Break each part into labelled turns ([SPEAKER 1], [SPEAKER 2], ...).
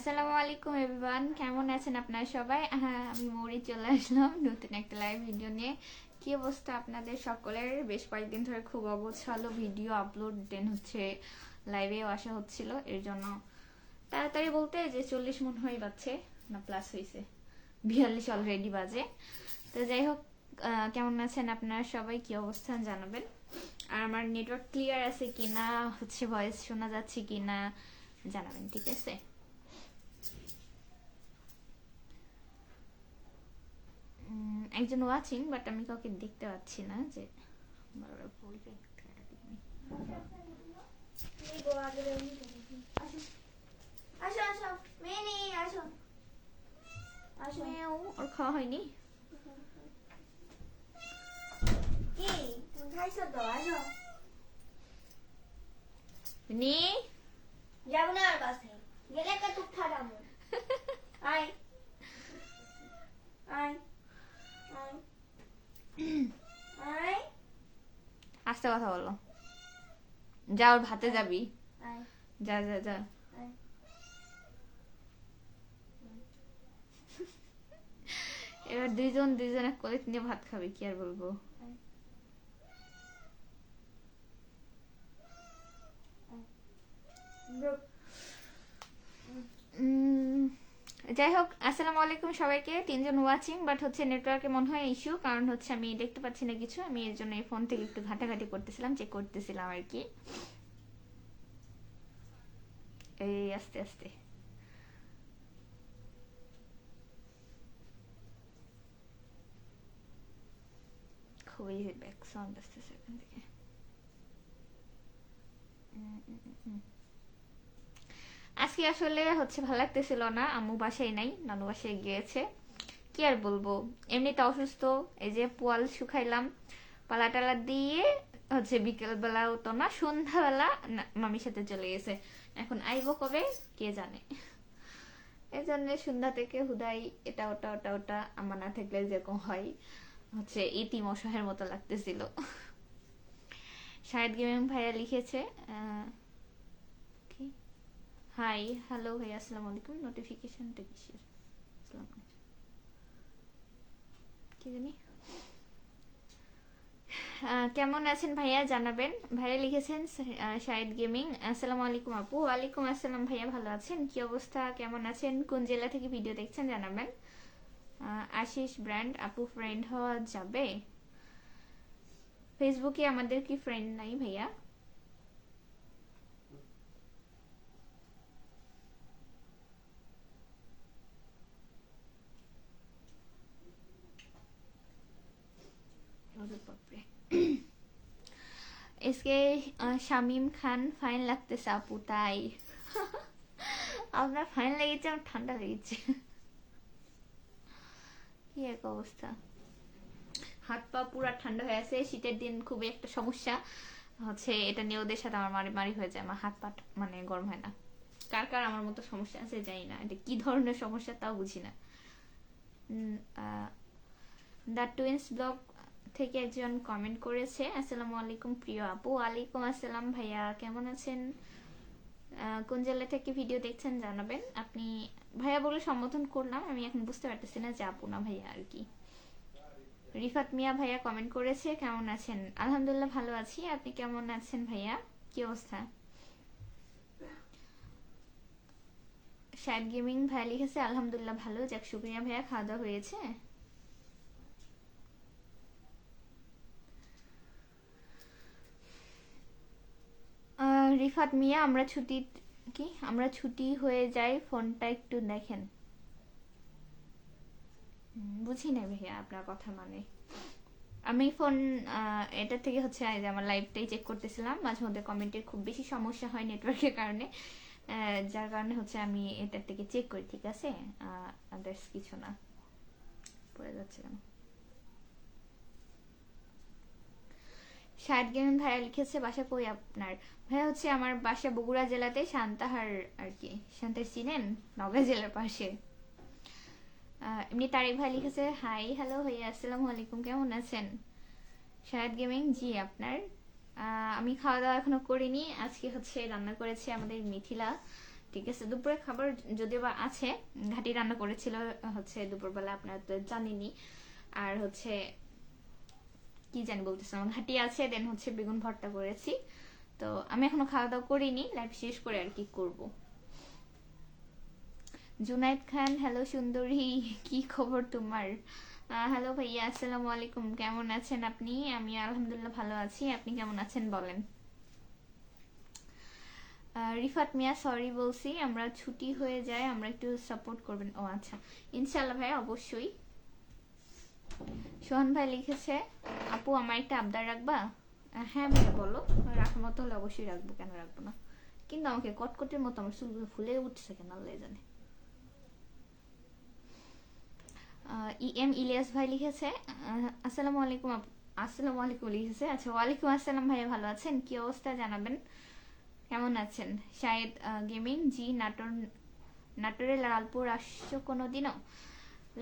[SPEAKER 1] আসসালামু আলাইকুম এভরিওয়ান, কেমন আছেন আপনারা সবাই? হ্যাঁ, আমি মৌরি চলে আসলাম নতুন একটা লাইভ ভিডিও নিয়ে। কি অবস্থা আপনাদের সকলের? বেশ কয়েকদিন ধরে খুব অগোছালো ভিডিও আপলোড দেন হচ্ছে, লাইভেও আসা হচ্ছিল, এর জন্য তাড়াতাড়ি বলতে যে 40 মনে হয় বাজছে, না প্লাস হয়েছে, 42 অলরেডি বাজে। তো যাই হোক, কেমন আছেন আপনারা সবাই? কি অবস্থান জানাবেন। আর আমার নেটওয়ার্ক ক্লিয়ার আছে কিনা, হচ্ছে ভয়েস শোনা যাচ্ছে কিনা জানাবেন, ঠিক আছে? একজন ওয়াচিং, বাট আমি কাউকে দেখতে পাচ্ছি না, যে বারবার বলবে।
[SPEAKER 2] আসো আসো মেনি আসো আসো
[SPEAKER 1] মেয়েও ওর খাওয়া হয়নি।
[SPEAKER 2] কি তুমি খাইছো তো? আসো
[SPEAKER 1] নি
[SPEAKER 2] যাবো না আর কাছে গেলে একটা টুক ফাটাবো। আয় আয় আয় আয়
[SPEAKER 1] আস্তে কথা বলো। যা, ওর ভাতে যাবি।
[SPEAKER 2] আয়
[SPEAKER 1] যা যা যা।
[SPEAKER 2] আয়
[SPEAKER 1] এবার দুইজন এক কোলে নিয়ে ভাত খাবে, কি আর বলবো। যাই হোক, আসসালামু আলাইকুম সবাইকে। 3জন ওয়াচিং, বাট হচ্ছে নেটওয়ার্কে মনে হয় ইস্যু, কারণ হচ্ছে আমি দেখতে পাচ্ছি না কিছু। আমি এর জন্য এই ফোন থেকে একটু ঘাটাঘাটি করতেছিলাম, চেক করতেছিলাম আর কি। এই আস্তে আস্তে। খুবই ব্যাক সাউন্ড আসতেছে এখান থেকে। আজকে আসলে হচ্ছে ভালো লাগতেছিল না, আম্মু বাসায় নাই, নানু বাসায় গিয়েছে। কি আর বলবো, এমনিতে অসুস্থ। এই যে পোয়াল শুকাইলাম, পালা টালা দিয়ে হচ্ছে বিকেল বেলাও তো না, সন্ধ্যাবেলা মামির সাথে চলে গেছে। এখন আইবো কবে কে জানে। এই জন্য সন্ধ্যা থেকে হুদাই এটা ওটা ওটা ওটা, আমার না থাকলে যেরকম হয় হচ্ছে ইতিম অসহায়ের মতো লাগতেছিল। শাহেদ গেমিং ভাইয়া লিখেছে কি, হাই হ্যালো ভাইয়া, আসসালামু আলাইকুম। নোটিফিকেশনটা কিসের? কি জানি। কেমন আছেন ভাইয়া জানাবেন। ভাইয়া লিখেছেন শাহিদ গেমিং, আসসালামু আলাইকুম আপু। ওয়ালাইকুম আসসালাম ভাইয়া, ভালো আছেন? কি অবস্থা, কেমন আছেন? কোন জেলা থেকে ভিডিও দেখছেন জানাবেন। আশিস ব্র্যান্ড আপু, ফ্রেন্ড হওয়া যাবে? ফেসবুকে আমাদের কি ফ্রেন্ড নাই ভাইয়া? এসকে শামিম খান, ফাইন লাগতেছে আপু, তাই? আপনার ফাইন লেগেছে, আমার ঠান্ডা লেগেছে। কি এক অবস্থা, হাত পা পুরা ঠান্ডা হয়ে আছে। শীতের দিন খুবই একটা সমস্যা হচ্ছে, এটা নিয়ে ওদের সাথে আমার মারি মারি হয়ে যায়, আমার হাত পা মানে গরম হয় না। কার কার আমার মতো সমস্যা আছে জানি না, এটা কি ধরনের সমস্যা তাও বুঝি না। দ্য টুইন্স ব্লগ থেকে একজন কমেন্ট করেছে, আসসালামু আলাইকুম প্রিয় আপু। ওয়ালাইকুম আসসালাম ভাইয়া, কেমন আছেন? কোন জেলা থেকে ভিডিও দেখছেন জানাবেন। আপনি ভাইয়া বলে সম্বোধন করলাম, আমি এখন বুঝতে পারতেছি না যে আপু না ভাইয়া আর কি। রিফাত মিয়া ভাইয়া কমেন্ট করেছে, কেমন আছেন? আলহামদুলিল্লাহ ভালো আছি, আপনি কেমন আছেন ভাইয়া? কি অবস্থা? শাহেদ গেমিং ভাইয়া লিখেছে, আলহামদুলিল্লাহ ভালো। যাক, শুক্রিয়া ভাইয়া। খাওয়া দাওয়া হয়েছে? রিফাত মিয়া, আমরা ছুটি হয়ে যাই, ফোনটা একটু দেখেন। বুঝি না ভাইয়া আপনার কথা, মানে আমি ফোন এটা থেকে হচ্ছে আমার লাইভটাই চেক করতেছিলাম, মাঝে মধ্যে কমেন্টের খুব বেশি সমস্যা হয় নেটওয়ার্কের কারণে, যার কারণে হচ্ছে আমি এটার থেকে চেক করি, ঠিক আছে? আদার্স কিছু না। পড়ে যাচ্ছে কেন? শাহেদ গেমিং ভাইয়া লিখেছে, বাসা কই আপনার? ভাইয়া হচ্ছে আমার বাসা বগুড়া জেলাতে, সান্তাহার আর কি। সান্তাহার চিনেন? নওগাঁ জেলার পাশে। এমনি তারিক ভাই লিখেছে, হাই হ্যালো ভাইয়া, আসসালামু আলাইকুম, কেমন আছেন? শাহেদ গেমিং, জি আপনার? আমি খাওয়া দাওয়া এখনো করিনি। আজকে হচ্ছে রান্না করেছে আমাদের মিথিলা, ঠিক আছে, দুপুরে খাবার যদিও বা আছে, ঘাটি রান্না করেছিল হচ্ছে দুপুরবেলা, আপনারা তো জানেনই। আর হচ্ছে কি জানি বলতেছিলাম, ঘাটি আছে, দেন হচ্ছে বেগুন ভর্তা করেছি। তো আমি এখনো খাওয়া দাওয়া করিনি, লাইভ শেষ করে আর কি করব। জুনাইদ খান, হ্যালো সুন্দরী, কি খবর তোমার? হ্যালো ভাইয়া, আসসালামু আলাইকুম, কেমন আছেন আপনি? আমি আলহামদুলিল্লাহ ভালো আছি, আপনি কেমন আছেন বলেন? রিফাত মিয়া, সরি বলছি, আমরা ছুটি হয়ে যায়, আমরা একটু সাপোর্ট করবেন। ও আচ্ছা, ইনশাল্লাহ ভাই, অবশ্যই। সোহান ভাই লিখেছে, আপু আমার একটা আবদার রাখবা? হ্যাঁ ভাইয়া বলো, রাখার মতো হলে অবশ্যই রাখবো, কেন রাখবো না। কিন্তু আমাকে কটকটের মতো আমার চুলগুলো ফুলে উঠছে কেন আল্লাহ জানে। ইএম ইলিয়াস ভাই লিখেছে, আসসালামু আলাইকুম আসসালামু আলাইকুম লিখেছে। আচ্ছা, ওয়ালাইকুম আসসালাম ভাইয়া, ভালো আছেন? কি অবস্থা জানাবেন, কেমন আছেন? শাহেদ গেমিং, জি নাটোরে লালপুর আসছো কোনোদিনও?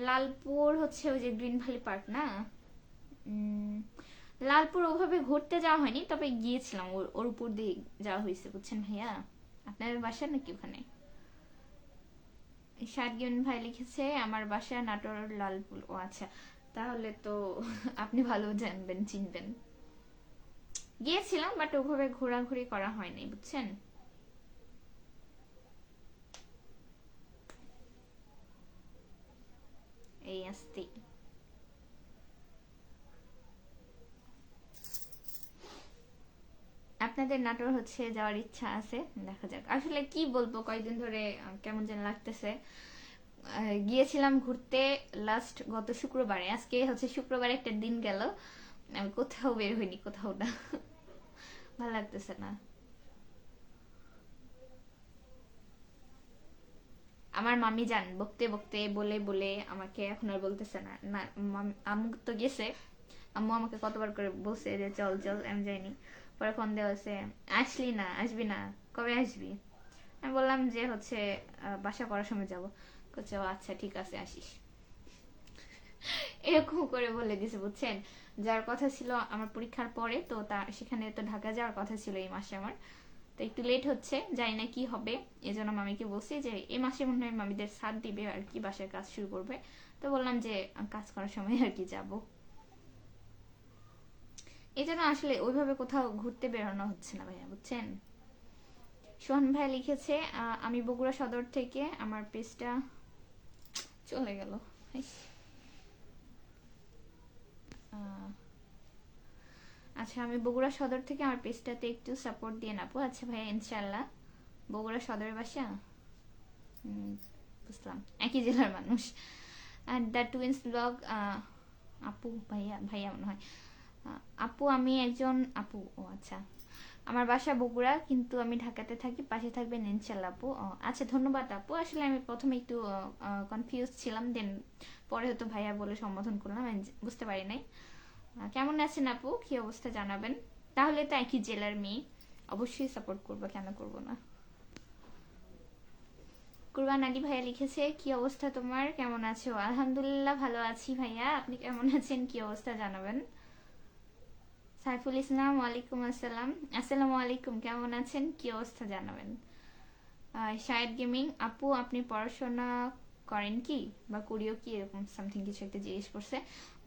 [SPEAKER 1] লালপুর হচ্ছে ওই যে গ্রিন ভ্যালি পার্ক না? লালপুর ওভাবে ঘুরতে যাওয়া হয়নি, তবে গিয়েছিলাম, ওর উপর দিয়ে যাওয়া হয়েছে, বুঝছেন ভাইয়া। আপনার বাসা নাকি ওখানে? শাহেদ ভাই লিখেছে, আমার বাসা নাটোর লালপুর। ও আচ্ছা, তাহলে তো আপনি ভালো জানবেন, চিনবেন। গিয়েছিলাম, বাট ওভাবে ঘোরাঘুরি করা হয়নি, বুঝছেন। এই আসতে আপনাদের নাটোর হচ্ছে যাওয়ার ইচ্ছা আছে, দেখা যাক। আসলে কি বলবো, কয়েকদিন ধরে কেমন যেন লাগতেছে। গিয়েছিলাম ঘুরতে লাস্ট গত শুক্রবারে, আজকে হচ্ছে শুক্রবারে একটা দিন গেল, আমি কোথাও বের হইনি, কোথাও না। ভালো লাগতেছে না। আমার মামি যান বকতে বকতে বলে বলে আমাকে এখন আর বলতেছে না। না, আম্মু তো গেছে, আম্মু আমাকে কতবার করে বলছে যে চল চল, আমি যাইনি। পরে ফোন দেওয়া হচ্ছে, আসলি না, আসবি না, কবে আসবি? আমি বললাম যে হচ্ছে বাসা করার সময় যাবো। বলছে ও আচ্ছা ঠিক আছে, আসিস। এরকম করে বলে দিছে, বুঝছেন। যার কথা ছিল আমার পরীক্ষার পরে, তো তা সেখানে তো ঢাকা যাওয়ার কথা ছিল এই মাসে আমার, তো একটু লেট হচ্ছে, জানি না কি হবে। এজন্য মামিকে বলছি যে এই মাসে মনে হয় মামিদের সাথ দিবে আর কি, বাসার কাজ শুরু করবে। তো বললাম যে কাজ করার সময় আর কি যাব। এই জন্য আসলে ওইভাবে কোথাও ঘুরতে বেরোনো হচ্ছে না ভাইয়া, বুঝছেন। সোহান ভাই লিখেছে, আমি বগুড়া সদর থেকে, আমার পেজটা চলে গেল। আচ্ছা, আমি বগুড়া সদর থেকে, আমার পেজটাতে একটু সাপোর্ট দিয়ে নাপো। আচ্ছা ভাইয়া, ইনশাল্লাহ। বগুড়া সদরের বাসা? বুঝলাম, একই জেলার মানুষ। আর দ্য টুইন্স ব্লগ, আপু ভাইয়া, ভাইয়া মনে হয়। আপু আমি একজন আপু। ও আচ্ছা, আমার বাসা বগুড়া, কিন্তু আমি ঢাকাতে থাকি, পাশে থাকবেন ইনশাল্লাহ আপু। আচ্ছা, ধন্যবাদ আপু। আসলে আমি প্রথমে একটু কনফিউজ ছিলাম, দেন পরে হয়তো ভাইয়া বলে সম্বোধন করলাম, আমি বুঝতে পারি নাই। কেমন আছেন আপু, কি অবস্থা জানাবেন। তাহলে তো একই জেলার মেয়ে, অবশ্যই সাপোর্ট করবো, কেন করবো না। কুরবান আলী ভাইয়া লিখেছে, কি অবস্থা তোমার, কেমন আছো? আলহামদুলিল্লাহ ভালো আছি ভাইয়া, আপনি কেমন আছেন, কি অবস্থা জানাবেন। সাইফুল ইসলাম, ওয়ালাইকুম আসসালাম, আসসালামু আলাইকুম, কেমন আছেন, কি অবস্থা জানাবেন। শাহেদ গেমিং, আপু আপনি পড়াশোনা করেন কি, বা করিও কি, এরকম সামথিং কিছু একটা জিজ্ঞেস করছে।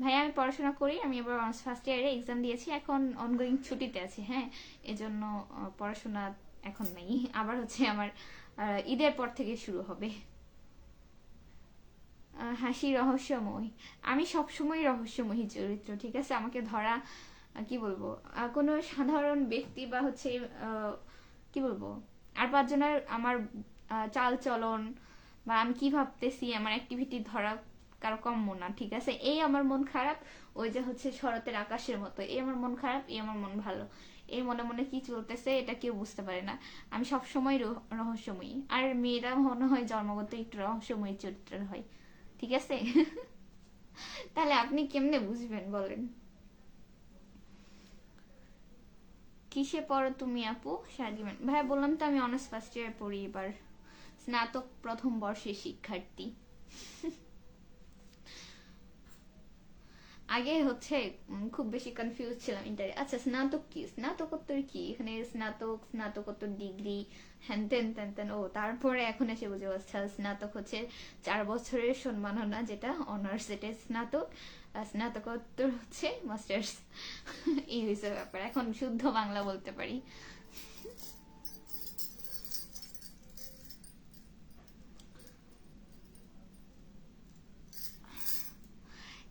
[SPEAKER 1] ভাইয়া আমি পড়াশোনা করি, আমি এবার অনার্স ফার্স্ট ইয়ারে এক্সাম দিয়েছি, এখন অনগোয়িং ছুটিতে আছি। হ্যাঁ, এজন্য পড়াশোনা এখন নেই, আবার হচ্ছে আমার ঈদের পর থেকে শুরু হবে। হাসি রহস্যময়, আমি সবসময় রহস্যময়ী চরিত্র, ঠিক আছে। আমাকে ধরা, কি বলবো, কোনো সাধারণ ব্যক্তি বা হচ্ছে কি বলবো, আর পাঁচজনের আমার চাল চলন বা আমি কি ভাবতেছি, আমার অ্যাক্টিভিটি ধরা কারো কম্য না, ঠিক আছে। এই আমার মন খারাপ, ওই যে হচ্ছে শরতের আকাশের মতো, এই আমার মন খারাপ, এই আমার মন ভালো, এই মনে মনে কি চলতেছে এটা কেউ বুঝতে পারে না। আমি সবসময় রহস্যময়ী, আর মেয়েরা মনে হয় জন্মগত একটু রহস্যময়ী চরিত্রের হয়, ঠিক আছে। তাহলে আপনি কেমনে বুঝবেন বলেন। কিসে পড়ো তুমি আপু? সাজিমেন ভাইয়া, বললাম তো আমি অনার্স ফার্স্ট ইয়ার পড়ি এবার, স্নাতক প্রথম বর্ষের শিক্ষার্থী। আগে হচ্ছে খুব বেশি কনফিউজ ছিলাম ইন্টারে। আচ্ছা স্নাতক কি, স্নাতকোত্তর কি, এখানে স্নাতক, স্নাতকোত্তর ডিগ্রি, হ্যান তেন তেন তেন। ও তারপরে এখন এসে বুঝে, আচ্ছা স্নাতক হচ্ছে 4 বছরের সম্মাননা, যেটা অনার্স, যেটা স্নাতক, আর স্নাতকোত্তর হচ্ছে মাস্টার্স। এই হয়েছে ব্যাপার, এখন শুদ্ধ বাংলা বলতে পারি।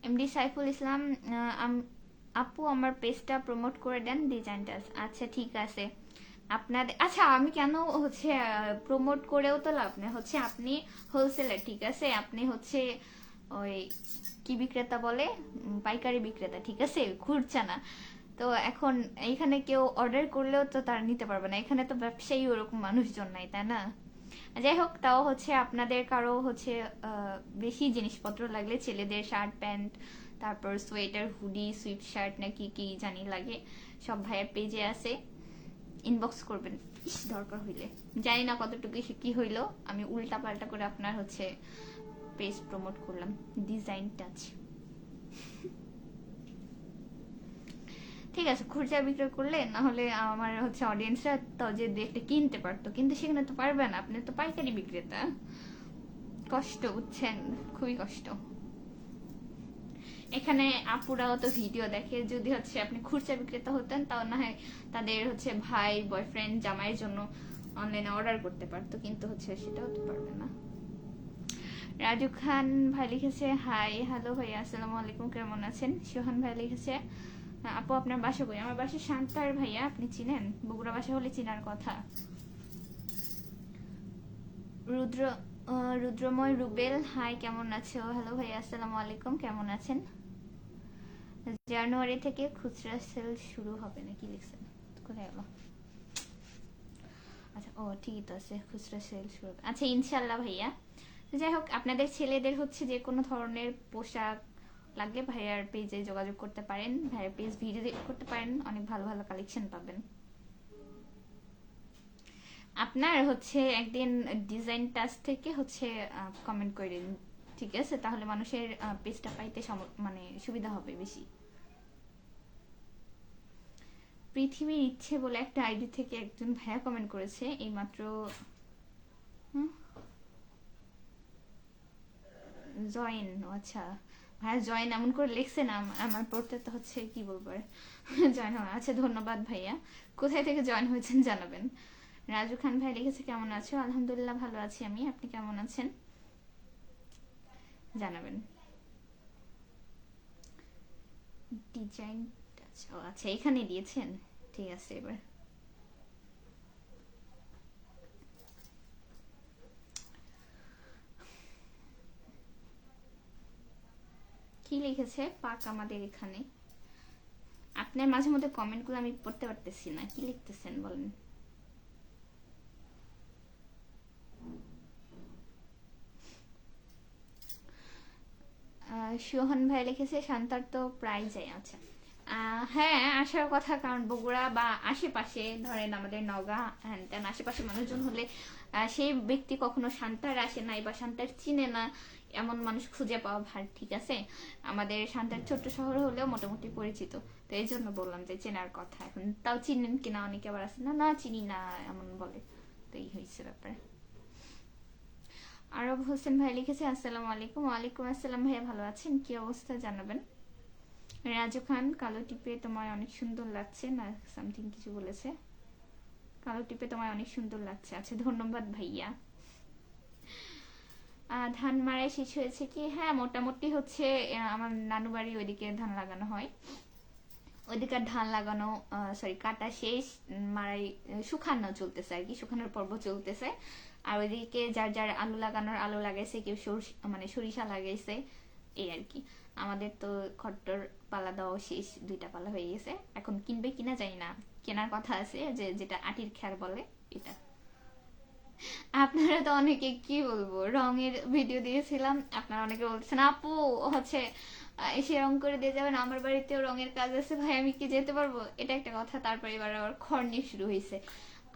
[SPEAKER 1] এমডি সাইফুল ইসলাম, আপু আমার পেজটা প্রমোট করে দেন ডিজাইনটা। আচ্ছা ঠিক আছে আপনাদের, আচ্ছা আমি কেন হচ্ছে প্রমোট করেও তো লাভ নেই, হচ্ছে আপনি হোলসেলার, ঠিক আছে, আপনি হচ্ছে ওই কি বিক্রেতা বলে, পাইকারি বিক্রেতা, ঠিক আছে, খুচরা না। তো এখন এখানে কেউ অর্ডার করলেও তো তারা নিতে পারবে না, এখানে তো ব্যবসায়ী ওরকম মানুষজন নাই, তাই না? যাই হোক, তাও হচ্ছে আপনাদের কারো হচ্ছে বেশি জিনিসপত্র লাগলে, ছেলেদের শার্ট প্যান্ট, তারপর সোয়েটার, হুডি, সুইট শার্ট না কি কি জানি লাগে, সব ভাইয়ের পেজে আছে, ইনবক্স করবেন দরকার হইলে। জানি না কতটুকু কি হইলো, আমি উল্টা পাল্টা করে আপনার হচ্ছে পেজ প্রমোট করলাম, ডিজাইন টাচ। ঠিক আছে, খুচরা বিক্রয় করলে না হলে আমার হচ্ছে অডিয়েন্সরা তো যে দেখতে কিনতে পারতো, কিন্তু সেখানে তো পারবে না, আপনি তো পাইকারি বিক্রেতা। কষ্ট, বুঝছেন, খুবই কষ্ট। এখানে আপুরাও তো ভিডিও দেখে, যদি হচ্ছে আপনি খুচরা বিক্রেতা হতেন তাও না হয় তাদের হচ্ছে ভাই, বয়ফ্রেন্ড, জামাইয়ের জন্য অনলাইনে অর্ডার করতে পারতো, কিন্তু হচ্ছে সেটাও তো পারবে না। রাজু খান ভাই লিখেছে, হাই হ্যালো ভাইয়া, আসসালামু আলাইকুম, কেমন আছেন? সোহান ভাই লিখেছে, আপু আপনার বাসা কই? আমার বাসা শান্তার ভাইয়া, আপনি চিনেন? বগুড়া বাসা হলে চিনার কথা। রুদ্র রুদ্রময় রুবেল, হাই কেমন আছো? হ্যালো ভাইয়া, আসসালামু আলাইকুম, কেমন আছেন? জানুয়ারি থেকে খুচরা সেল শুরু হবে নাকি লিখছেন, কোথায় গেল? আচ্ছা ও ঠিকই তো আছে, খুচরা সেল শুরু হবে, আচ্ছা ইনশাল্লাহ ভাইয়া। যাই হোক, আপনাদের ছেলেদের হচ্ছে যে কোনো ধরনের পোশাক লাগলে ভাইয়ার পেজে যোগাযোগ করতে পারেন, ভাইয়ার পেজ ভিজিট করতে পারেন, অনেক ভালো ভালো কালেকশন পাবেন। আপনার হচ্ছে একদিন ডিজাইন টাচ থেকে হচ্ছে কমেন্ট করে দিন, ঠিক আছে, তাহলে মানুষের পেজটা পাইতে মানে সুবিধা হবে বেশি। পৃথিবীর ইচ্ছে বলে একটা আইডি থেকে একজন ভাইয়া কমেন্ট করেছে এইমাত্র, জয়েন, আচ্ছা ভাইয়া জয়েন এমন করে লিখছে না, আমার পড়তে তো হচ্ছে কি বলবো, জয়েন হওয়া। আচ্ছা ধন্যবাদ ভাইয়া, কোথায় থেকে জয়েন হয়েছেন জানাবেন। রাজু খান ভাই লিখেছে, কেমন আছো? আলহামদুলিল্লাহ ভালো আছি আমি, আপনি কেমন আছেন জানাবেন। ডিজাইন, আচ্ছা এখানে দিয়েছেন, ঠিক আছে। এবার কি লিখেছে পাক আমাদের এখানে? আপনার মাঝে মধ্যে কমেন্টগুলো আমি পড়তে পারতেছি না, কি লিখতেছেন বলেন। সোহন ভাই লিখেছে, শান্তার তো প্রায় যায়। আচ্ছা হ্যাঁ আসার কথা, কারণ বগুড়া বা আশেপাশে ধরেন আমাদের নওগাঁ হ্যান তেন আশেপাশে মানুষজন হলে সেই ব্যক্তি কখনো শান্তার আসে নাই বা শান্তার চিনে না, এমন মানুষ খুঁজে পাওয়া ভার, ঠিক আছে। আমাদের শান্তার ছোট্ট শহর হলেও মোটামুটি পরিচিত, তো এই জন্য বললাম যে চেনার কথা। এখন তাও চিনেন কিনা অনেকে আবার আছে না, না চিনি না এমন বলে, তো এই হয়েছে ব্যাপার। আরব হোসেন ভাই লিখেছে, আসসালামু আলাইকুম। ওয়ালাইকুম আসসালাম ভাইয়া, ভালো আছেন? কি অবস্থা জানাবেন। রাজু খান, কালো টিপে তোমায় অনেক সুন্দর লাগছে না সামথিং কিছু বলেছে, কালো টিপে তোমায় অনেক সুন্দর লাগছে, আচ্ছা ধন্যবাদ ভাইয়া। ধান মারাই শেষ হয়েছে কি? হ্যাঁ মোটামুটি হচ্ছে, আমার নানু বাড়ি ওইদিকে ধান লাগানো হয়, ওইদিকে ধান লাগানো সরি কাটা শেষ, মারাই শুকানো চলতেছে আর কি, শুকানোর পর্ব চলতেছে। আর ওইদিকে যার যার আলু লাগানোর আলু লাগাইছে, কেউ মানে সরিষা লাগাইছে, এই আর কি। আমাদের তো খট্টর পালা দেওয়া শেষ, 2টা পালা হয়ে গেছে, এখন কিনবে কিনা জানি না, কেনার কথা আছে, যে যেটা আটির খ্যার বলে এটা। আপনারা তো অনেকে কি বলবো রঙের ভিডিও দিয়েছিলাম, আপনারা অনেকে বলছেন আপু হচ্ছে এসে রং করে দিয়ে যাবেন, আমার বাড়িতেও রঙের কাজ আছে ভাই, আমি কি যেতে পারবো, এটা একটা কথা। তারপরে এবার আবার খড় নিয়ে শুরু হয়েছে,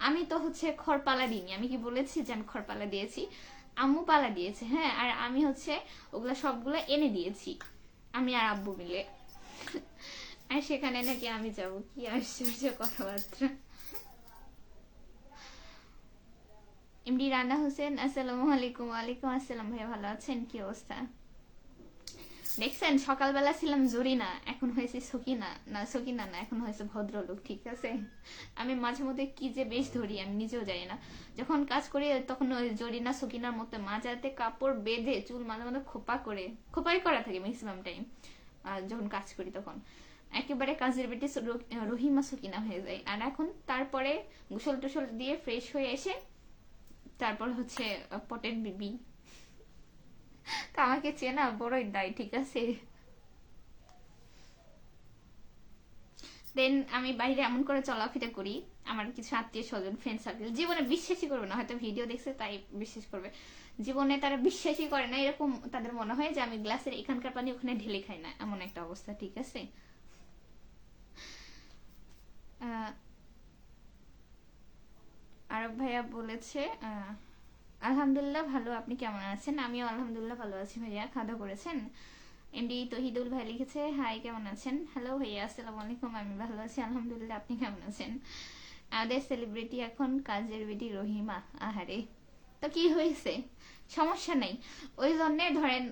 [SPEAKER 1] আমি তো হচ্ছে খড় পালা দিইনি, আমি কি বলেছি যে আমি খড় পালা দিয়েছি? আম্মু পালা দিয়েছে, হ্যাঁ, আর আমি হচ্ছে ওগুলা সবগুলো এনে দিয়েছি, আমি আর আব্বু মিলে। আর সেখানে নাকি আমি যাব, কি আশ্চর্য কথাবার্তা। এমডি রানা হোসেন, আসসালামু আলাইকুম। ওয়ালাইকুম আসসালাম ভাইয়া, ভালো আছেন? কি অবস্থা? দেখছেন, সকালবেলা ছিলাম জরিনা, এখন হয়েছে সকিনা। না সকিনা না, এখন হয়েছে ভদ্রলোক, ঠিক আছে? আমি মাঝে মধ্যে কি যে বেশ ধরি আমি নিজেও জানি না। যখন কাজ করি তখন ওই জরিনা সকিনার মতো মাজাতে কাপড় বেঁধে চুল মাঝে মাঝে খোপাই করা থাকে ম্যাক্সিমাম টাইম। যখন কাজ করি তখন একেবারে কাজের বেটি রহিমা সকিনা হয়ে যায়। আর এখন তারপরে গোসল টোসল দিয়ে ফ্রেশ হয়ে এসে তারপর হচ্ছে পটের বিবি। তা আমাকে চেনা বড়ই দায়, ঠিক আছে? দেন আমি বাইরে এমন করে চলাফেরা করি, আমার কিছু আত্মীয় স্বজন ফ্রেন্ড সার্কেল জীবনে বিশ্বাসই করবে না, হয়তো ভিডিও দেখছে তাই বিশ্বাস করবে, জীবনে তারা বিশ্বাসই করে না। এরকম তাদের মনে হয় যে আমি গ্লাসের এখানকার পানি ওখানে ঢেলে খাই না, এমন একটা অবস্থা, ঠিক আছে? আরব ভাইয়া বলেছে আলহামদুলিল্লাহ ভালো, আপনি কেমন আছেন? আমিও আলহামদুলিল্লাহ ভালো আছি ভাইয়া। খাওয়া করেছেন? এমডি তহিদুল ভাই লিখেছে হাই, কেমন আছেন? হ্যালো ভাইয়া, আসসালামু আলাইকুম। আমি ভালো আছি আলহামদুলিল্লাহ, আপনি কেমন আছেন? আমাদের সেলিব্রিটি এখন কাজের বেটি রহিমা। আহারে, তো কি হয়েছে? সমস্যা নেই। ওই জন্য ধরেন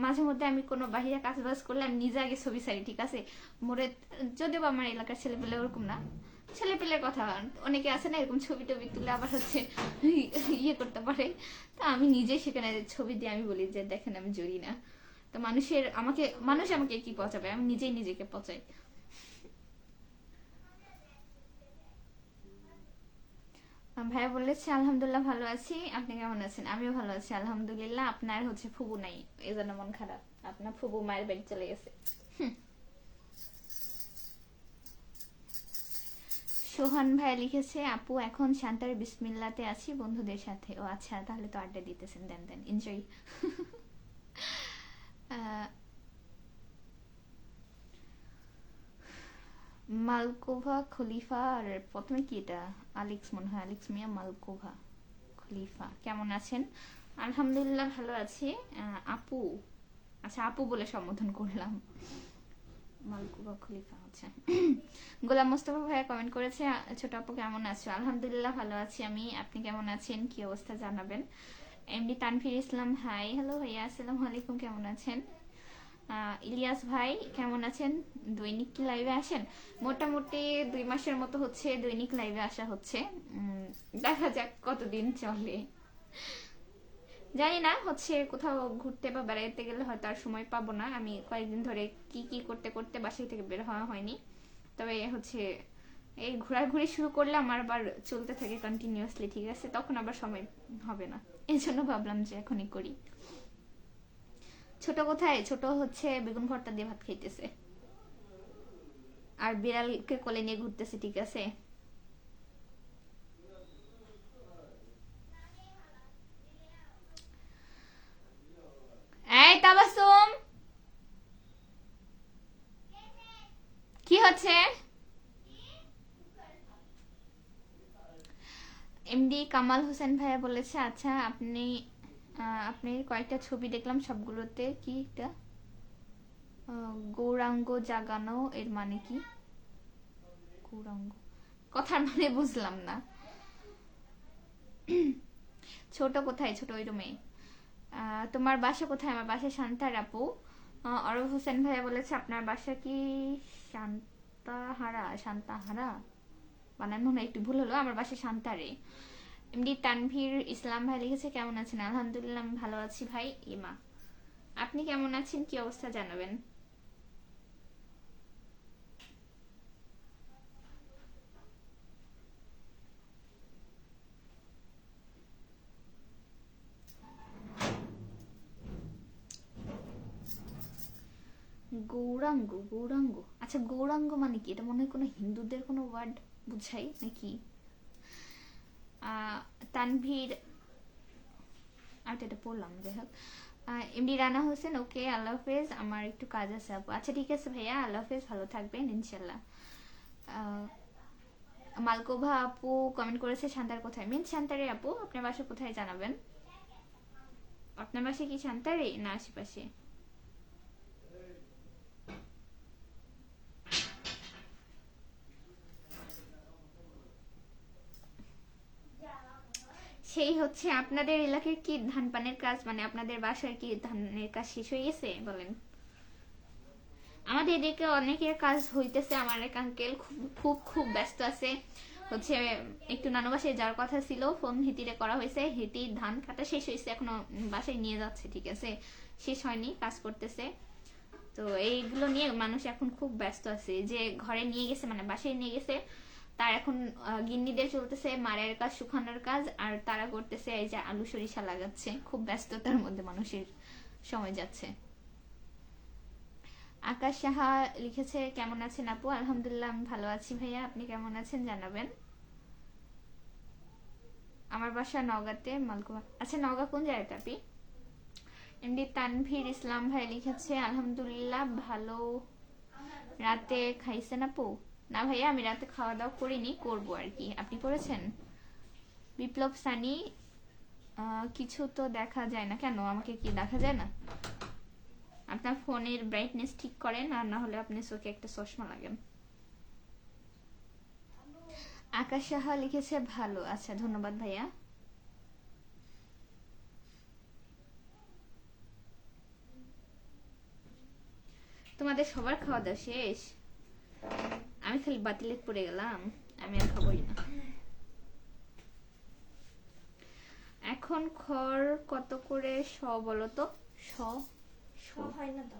[SPEAKER 1] মাঝে মধ্যে আমি কোনো বাহিরে কাজ বাজ করলে আমি নিজে আগে ছবি ছাড়ি, ঠিক আছে? মোরে যদিও আমার এলাকার ছেলেপেলে ওরকম না, ছেলেপেলের কথা অনেকে আছে না এরকম ছবি টবি তুলে আবার হচ্ছে ইয়ে করতে পারে। তো আমি নিজে সেখানে ছবি দিয়ে আমি বলি যে দেখেন আমি জড়ি না। তো মানুষ আমাকে কি পচাবে, আমি নিজেই নিজেকে পচাই। ভাইয়া বলেছে আলহামদুলিল্লাহ ভালো আছি, আপনি কেমন আছেন? আমিও ভালো আছি আলহামদুলিল্লাহ। আপনার হচ্ছে ফুবু নাই, এই জন্য মন খারাপ। আপনার ফুবু মায়ের বাড়ি চলে গেছে। সোহান ভাই লিখেছে আপু এখন শান্তার বিসমিল্লাতে আছি বন্ধুদের সাথে। ও আচ্ছা, তাহলে তো আড্ডা দিতেছেন, দেন দেন এনজয়। মালকোভা খলিফা, আর প্রথমে কি এটা? আলেক্স মনে হয়, আলেক্স মিয়া মালকোভা খলিফা, কেমন আছেন? আলহামদুলিল্লাহ ভালো আছি। আপু, আচ্ছা আপু বলে সম্বোধন করলাম। মালকুবা খলিফা, আচ্ছা। গোলাম মোস্তফা ভাইয়া কমেন্ট করেছে ছোট আপু কেমন আছো? আলহামদুলিল্লাহ ভালো আছি আমি, আপনি কেমন আছেন? কি অবস্থা জানাবেন। এমডি তানভীর ইসলাম হাই, হ্যালো ভাইয়া, আসসালামু আলাইকুম, কেমন আছেন? ইলিয়াস ভাই কেমন আছেন? দৈনিক কি লাইভে আসেন? মোটামুটি 2 মাসের মতো হচ্ছে দৈনিক লাইভে আসা হচ্ছে, দেখা যাক কতদিন চলে। জানি না, হচ্ছে কোথাও ঘুরতে বা বেড়াইতে গেলে হয়তো আর সময় পাবো না। আমি কয়েকদিন ধরে কি কি করতে করতে বাসায় থেকে বের হওয়া হয়নি। তবে হচ্ছে এই ঘোরাঘুরি শুরু করলে আমার আবার চলতে থাকে কন্টিনিউয়াসলি, ঠিক আছে? তখন আবার সময় হবে না, এই জন্য ভাবলাম যে এখনই করি। ছোট কোথায়? ছোট হচ্ছে বেগুন ভর্তা দিয়ে ভাত খাইতেছে আর বিড়ালকে কোলে নিয়ে ঘুরতেছে, ঠিক আছে? এই তাবাসুম, কি হচ্ছে? এমডি কামাল হোসেন ভাইয়া বলেছে আচ্ছা আপনি কয়েকটা ছবি দেখলাম, সবগুলোতে কি একটা গৌরাঙ্গ জাগানো, এর মানে কি? গৌরাঙ্গ কথার মানে বুঝলাম না। ছোট কোথায়? ছোট ওই রুমে। তোমার বাসা কোথায়? আমার বাসা শান্তার আপু। অরব হোসেন ভাইয়া বলেছে আপনার বাসা কি শান্তাহারা বানানো না, একটু ভুল হলো, আমার বাসা শান্তারে। এমডি তানভীর ইসলাম ভাই লিখেছে কেমন আছেন? আলহামদুলিল্লাহ আমি ভালো আছি ভাই। ইমা, আপনি কেমন আছেন? কি অবস্থা জানাবেন। গৌরাঙ্গ, গৌরাঙ্গ, আচ্ছা গৌরাঙ্গ মানে কি? এটা মনে হয় কোনো হিন্দুদের কোনো ওয়ার্ড বুঝাই নাকি? তানভীর, আচ্ছা এটা পড়লাম, যাই হোক। এমডি রানা হোসেন ওকে, আল্লাহ হাফেজ, আমার একটু কাজ আছে আপু। আচ্ছা ঠিক আছে ভাইয়া, আল্লাহ হাফেজ, ভালো থাকবেন ইনশাল্লাহ। মালকোভা আপু কমেন্ট করেছে শান্তার কোথায়? মিন শান্তারে আপু, আপনার বাসা কোথায় জানাবেন। আপনার বাসা কি শান্তারে না আশেপাশে? সেই হচ্ছে আপনাদের এলাকার কি ধান পানের কাজ, মানে আপনাদের বাসার কি ধানের কাজ শেষ হয়ে গেছে বলেন? আমাদের এদিকে অনেকের কাজ হইতেছে। আমার এক আঙ্কেল খুব খুব খুব ব্যস্ত আছে, হচ্ছে একটু নানু বাসায় যাওয়ার কথা ছিল, ফোন হিতিরে করা হয়েছে, হিতির ধান কাটা শেষ হয়েছে, এখনো বাসায় নিয়ে যাচ্ছে, ঠিক আছে, শেষ হয়নি, কাজ করতেছে। তো এইগুলো নিয়ে মানুষ এখন খুব ব্যস্ত আছে। যে ঘরে নিয়ে গেছে মানে বাসায় নিয়ে গেছে, তার এখন গিন্নিদের চলতেছে মারের কাজ, শুকানোর কাজ, আর তারা করতেছে এই যে আলু সরিষা লাগাচ্ছে। খুব ব্যস্ততার মধ্যে মানুষের সময় যাচ্ছে। আকাশ সাহা লিখেছে, কেমন আছেন আপু? আলহামদুলিল্লাহ আমি ভালো আছি ভাইয়া, আপনি কেমন আছেন জানাবেন। আমার বাসা নওগাঁতে, মালকুয়া। আচ্ছা, নওগাঁ কোন জায়গাটা আপনি? এমডি তানভীর ইসলাম ভাই লিখেছে, আলহামদুলিল্লাহ ভালো। রাতে খাইছেন আপু? না ভাইয়া, আমি রাতে খাওয়া দাওয়া করিনি, করবো আর কি। আপনি করেছেন? বিপ্লব সানি, কিছু তো দেখা যায় না। কেন, আমাকে কি দেখা যায় না? আপনার ফোনের ব্রাইটনেস ঠিক করেন, আর না হলে আপনি চোখে একটা চশমা লাগান। আকাশ সাহা লিখেছে ভালো। আচ্ছা, ধন্যবাদ ভাইয়া। তোমাদের সবার খাওয়া দাওয়া শেষ? আমি খালি বাতিলে পড়ে গেলাম, আমি আর খাবোই না। এখন খড় কত করে শ বলো তো? শ
[SPEAKER 2] হয় না তো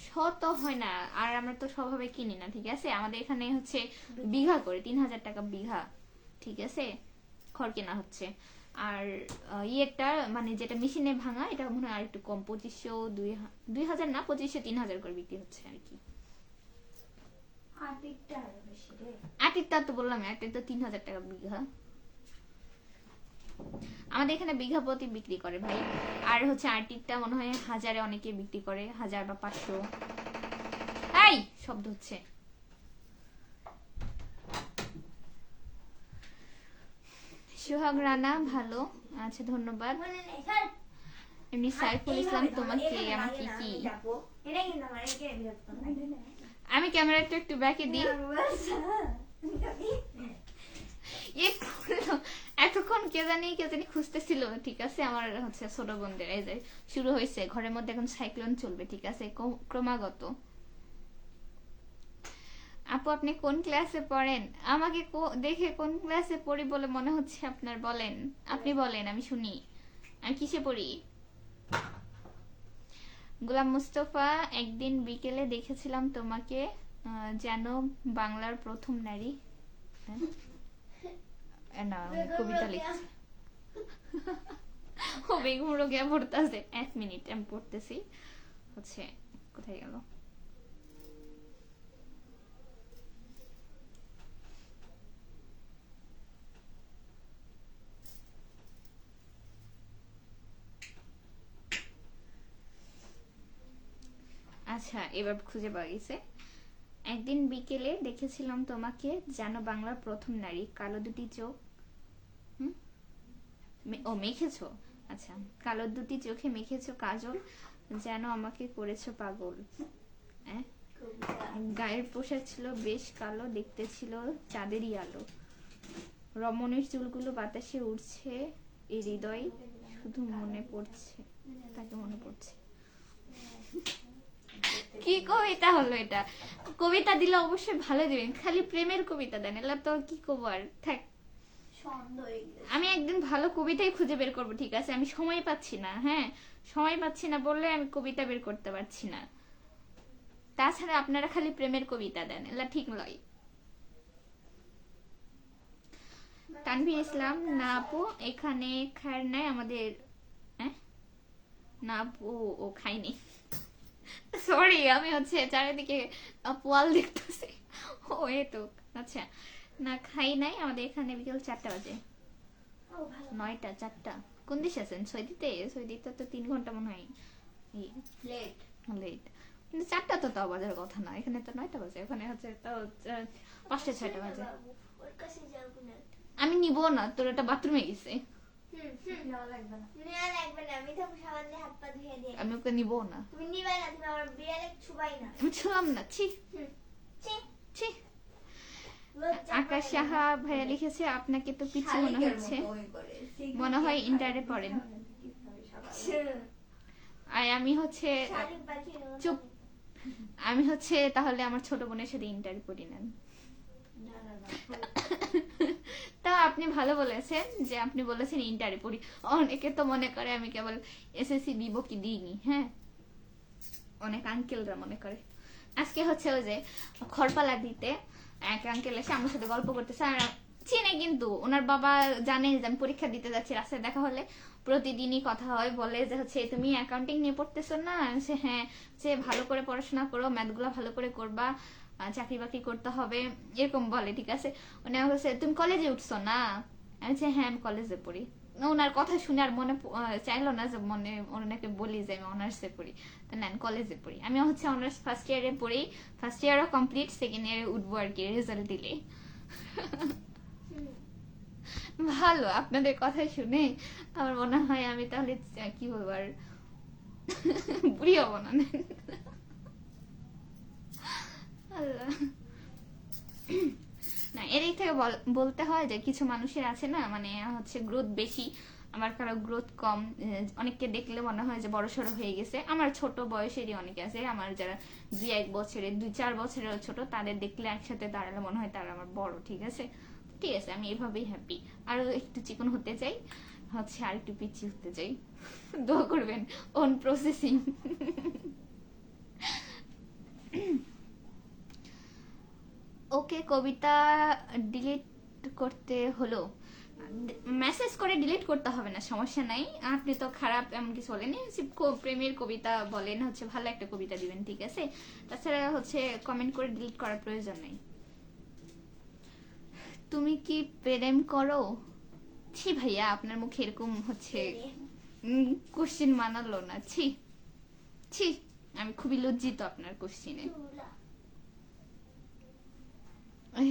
[SPEAKER 1] শ তো হয় না, আর আমরা তো স্বভাবে কিনি না, ঠিক আছে। আমাদের এখানে হচ্ছে বিঘা করে 3000 টাকা বিঘা, ঠিক আছে, খড় কেনা হচ্ছে। আর ইয়েটা মানে যেটা মেশিনে ভাঙা, এটা মনে হয় আর একটু কম, 2500 2000 না, 2500 3000 করে বিক্রি হচ্ছে আর কি। আটিরটা তো বললাম, আটির তো 3000 টাকা বিঘা। আমাদের এখানে বিঘা প্রতি বিক্রি করে ভাই। আর হচ্ছে আটিরটা মনে হয় 1000-এ অনেকে বিক্রি করে, 1000 বা 500। এই শব্দ হচ্ছে। সোহাগ রানা ভালো। আচ্ছা, ধন্যবাদ। এমনি সাইফুল ইসলাম, তোমাকে আমাকে কি, আমি ক্যামেরাটা একটু ব্যাকে দিই। এতক্ষণ কে জানি খুঁজতেছিল, ঠিক আছে। আমার হচ্ছে ছোট বোনদের এই যে শুরু হয়েছে, ঘরের মধ্যে এখন সাইক্লোন চলবে, ঠিক আছে, ক্রমাগত। আপু আপনি কোন ক্লাসে পড়েন? আমাকে দেখে কোন ক্লাসে পড়ি বলে মনে হচ্ছে আপনার? বলেন, আপনি বলেন, আমি শুনি। আমি কিসে পড়ি? গোলাম মুস্তফা, একদিন বিকেলে দেখেছিলাম তোমাকে, যেন বাংলার প্রথম নারী। না, আমি কবিতা লিখছি। ও বেগুড়ো গিয়ে পড়তেছে, 1 মিনিট আমি পড়তেছি। হচ্ছে কোথায় গেল? আচ্ছা, এবার খুঁজে পাওয়া গেছে। একদিন বিকেলে দেখেছিলাম তোমাকে, যেন বাংলার প্রথম নারী, কালো দুটি চোখ। ও মেখেছো, আচ্ছা, কালো দুটি চোখে মেখেছো কাজল, যেন আমাকে করেছো পাগল। গায়ের পোশাক ছিল বেশ কালো, দেখতে ছিল চাঁদেরই আলো। রমণীর চুলগুলো বাতাসে উড়ছে, এই হৃদয় শুধু মনে পড়ছে, তাকে মনে পড়ছে। কি কবিতা হলো এটা? কবিতা দিলে অবশ্যই ভালো দিবেন, খালি প্রেমের কবিতা দেন, এলা তো কি কব আর, থাক। আমি একদিন ভালো কবিতাই খুঁজে বের করবো, ঠিক আছে। আমি সময় পাচ্ছি না, হ্যাঁ, সময় পাচ্ছি না বললে আমি কবিতা বের করতে পারছি না। তাছাড়া আপনারা খালি প্রেমের কবিতা দেন, এলা ঠিক নয়। তানভীর ইসলাম, না আপু এখানে খায়ের নাই আমাদের। না আপু, ও খাইনি, সরি, আমি হচ্ছে চারিদিকে পোয়াল দেখতেছি। ও এ তো, আচ্ছা, না খাই নাই, আমাদের এখানে বিকেল 4টা বাজে। 9টা 4টা। কোন দেশে আছেন? সৌদিতে? সৌদিতে তো 3 ঘন্টা মনে হয় লেট। কিন্তু 4টা তো তাও বাজার কথা না, এখানে তো 9টা বাজে, ওখানে হচ্ছে তাও 5টা 6টা বাজে। আমি নিব না, তোর একটা বাথরুমে গেছে, আমি ওকে নিব না। বুঝলাম না, ছি। আকাশ সাহা ভাইয়া লিখেছে, আপনাকে তো পিছু মনে হচ্ছে। মনে হয় ইন্টারে পড়েন। আর আমি হচ্ছে
[SPEAKER 2] শালিক পাখি
[SPEAKER 1] চুপ। আমি হচ্ছে তাহলে আমার ছোট বোনের সাথে ইন্টারে পড়ি নেন। তা আপনি ভালো বলেছেন যে আপনি বলেছেন ইন্টারে পড়ি। অনেকে তো মনে করে আমি কেবল এসএসসি দিব কি দিইনি। হ্যাঁ, অনেক আঙ্কেলরা মনে করে। আজকে হচ্ছে ওই যে খড়পালা দিতে এক আঙ্কেল এসে আমার সাথে গল্প করতেছে, আর চিনে কিন্তু ওনার বাবা জানে যে আমি পরীক্ষা দিতে যাচ্ছি। রাস্তায় দেখা হলে প্রতিদিনই কথা হয়, বলে যে হচ্ছে তুমি অ্যাকাউন্টিং নিয়ে পড়তেছো না? সে হ্যাঁ, যে ভালো করে পড়াশোনা করো, ম্যাথগুলো ভালো করে করবা, চাকরি বাকরি করতে হবে, এরকম বলে। ঠিক আছে, উনি আমাকে বলছে তুমি কলেজে উঠছো না? আমি বলছি হ্যাঁ, আমি কলেজে পড়ি। ওনার কথা শুনে আর মনে চাইলো না যে মনে ওনাকে বলি যে আমি অনার্সে পড়ি। তো না, কলেজে পড়ি। আমি হচ্ছে অনার্স ফার্স্ট ইয়ারে পড়ি, ফার্স্ট ইয়ারও কমপ্লিট, সেকেন্ড ইয়ারে উঠবো আর কি রেজাল্ট দিলে। ভালো, আপনাদের কথা শুনে আমার মনে হয় আমি তাহলে কি বলবো আর বুড়ি হবো না। আল্লাহ, না এদিক থেকে বলতে হয় যে কিছু মানুষের আছে না, মানে হচ্ছে গ্রোথ বেশি, আমার কারো গ্রোথ কম। অনেককে দেখলে মনে হয় যে বড় সড়ো হয়ে গেছে। আমার ছোট বয়সেরই অনেকে আছে, আমার যারা 2-1 বছরের 2-4 বছরের ছোট, তাদের দেখলে একসাথে দাঁড়ালে মনে হয় তারা আমার বড়। ঠিক আছে, ঠিক আছে, আমি এভাবেই হ্যাপি। আরো একটু চিকন হতে চাই, হচ্ছে আর একটু পিচ্ছি হতে চাই। দোয়া করবেন, অন প্রসেসিং। ওকে, কবিতা ডিলিট করতে হলো? মেসেজ করে ডিলিট করতে হবে না, সমস্যা নাই। আপনি তো খারাপ এমন কিছু বলেনি, প্রেমের কবিতা বলেন, হচ্ছে ভালো একটা কবিতা দিবেন। ঠিক আছে, তাছাড়া হচ্ছে কমেন্ট করে ডিলিট করার প্রয়োজন নেই। তুমি কি প্রেম করো? ছি ভাইয়া, আপনার মুখে এরকম হচ্ছে কোশ্চিন মানালো না। ছি ছি, আমি খুবই লজ্জিত আপনার কোশ্চিনে।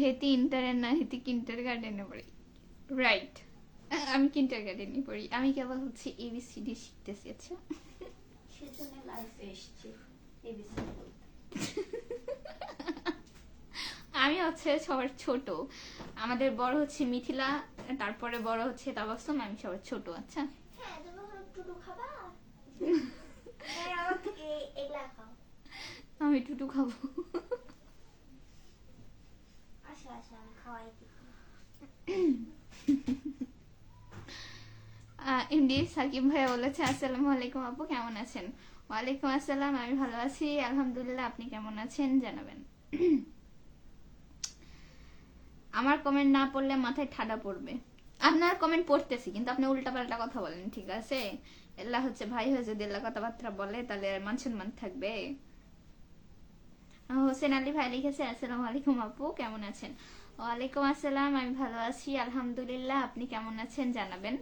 [SPEAKER 1] হেতি ইন্টারে না, হেতি কিন্টার গার্ডেনে পড়ি। রাইট, আমি কিন্টার গার্ডেনে পড়ি। আমি কেবল হচ্ছে এবিসিডি শিখতেছি। আচ্ছা,
[SPEAKER 2] সেজন্য লাইফে এসেছি এবিসিডি বলতে।
[SPEAKER 1] আমি হচ্ছে সবার ছোট। আমাদের বড় হচ্ছে মিথিলা, তারপরে বড় হচ্ছে তাবাসসুম, আমি সবার ছোট। আচ্ছা,
[SPEAKER 2] হ্যাঁ, তুমি এখন টুটু খাবা? হ্যাঁ, আমাকে এগুলা খাও।
[SPEAKER 1] আমি টুটু খাবো।
[SPEAKER 2] আচ্ছা আচ্ছা, আমি খাওয়াই দিব।
[SPEAKER 1] এমডি সাকিব ভাইয়া বলেছে আসসালামু আলাইকুম আপু, কেমন আছেন? ওয়ালাইকুম আসসালাম, আমি ভালো আছি আলহামদুলিল্লাহ। আপনি কেমন আছেন জানাবেন। আমার কমেন্ট না পড়লে মাথায় ঠাডা পড়বে। আপনার কমেন্ট পড়তেছি, কিন্তু আপনি উল্টাপাল্টা কথা বলেন। ঠিক আছে, এল্লা হচ্ছে ভাই হয়ে যদি এল্লা কথাবার্তা বলে তাহলে আর মান সম্মান থাকবে? হোসেন আলী ভাই লিখেছে আসসালামু আলাইকুম আপু, কেমন আছেন? ওয়ালাইকুম আসসালাম, আমি ভালো আছি আলহামদুলিল্লাহ। আপনি কেমন আছেন জানাবেন।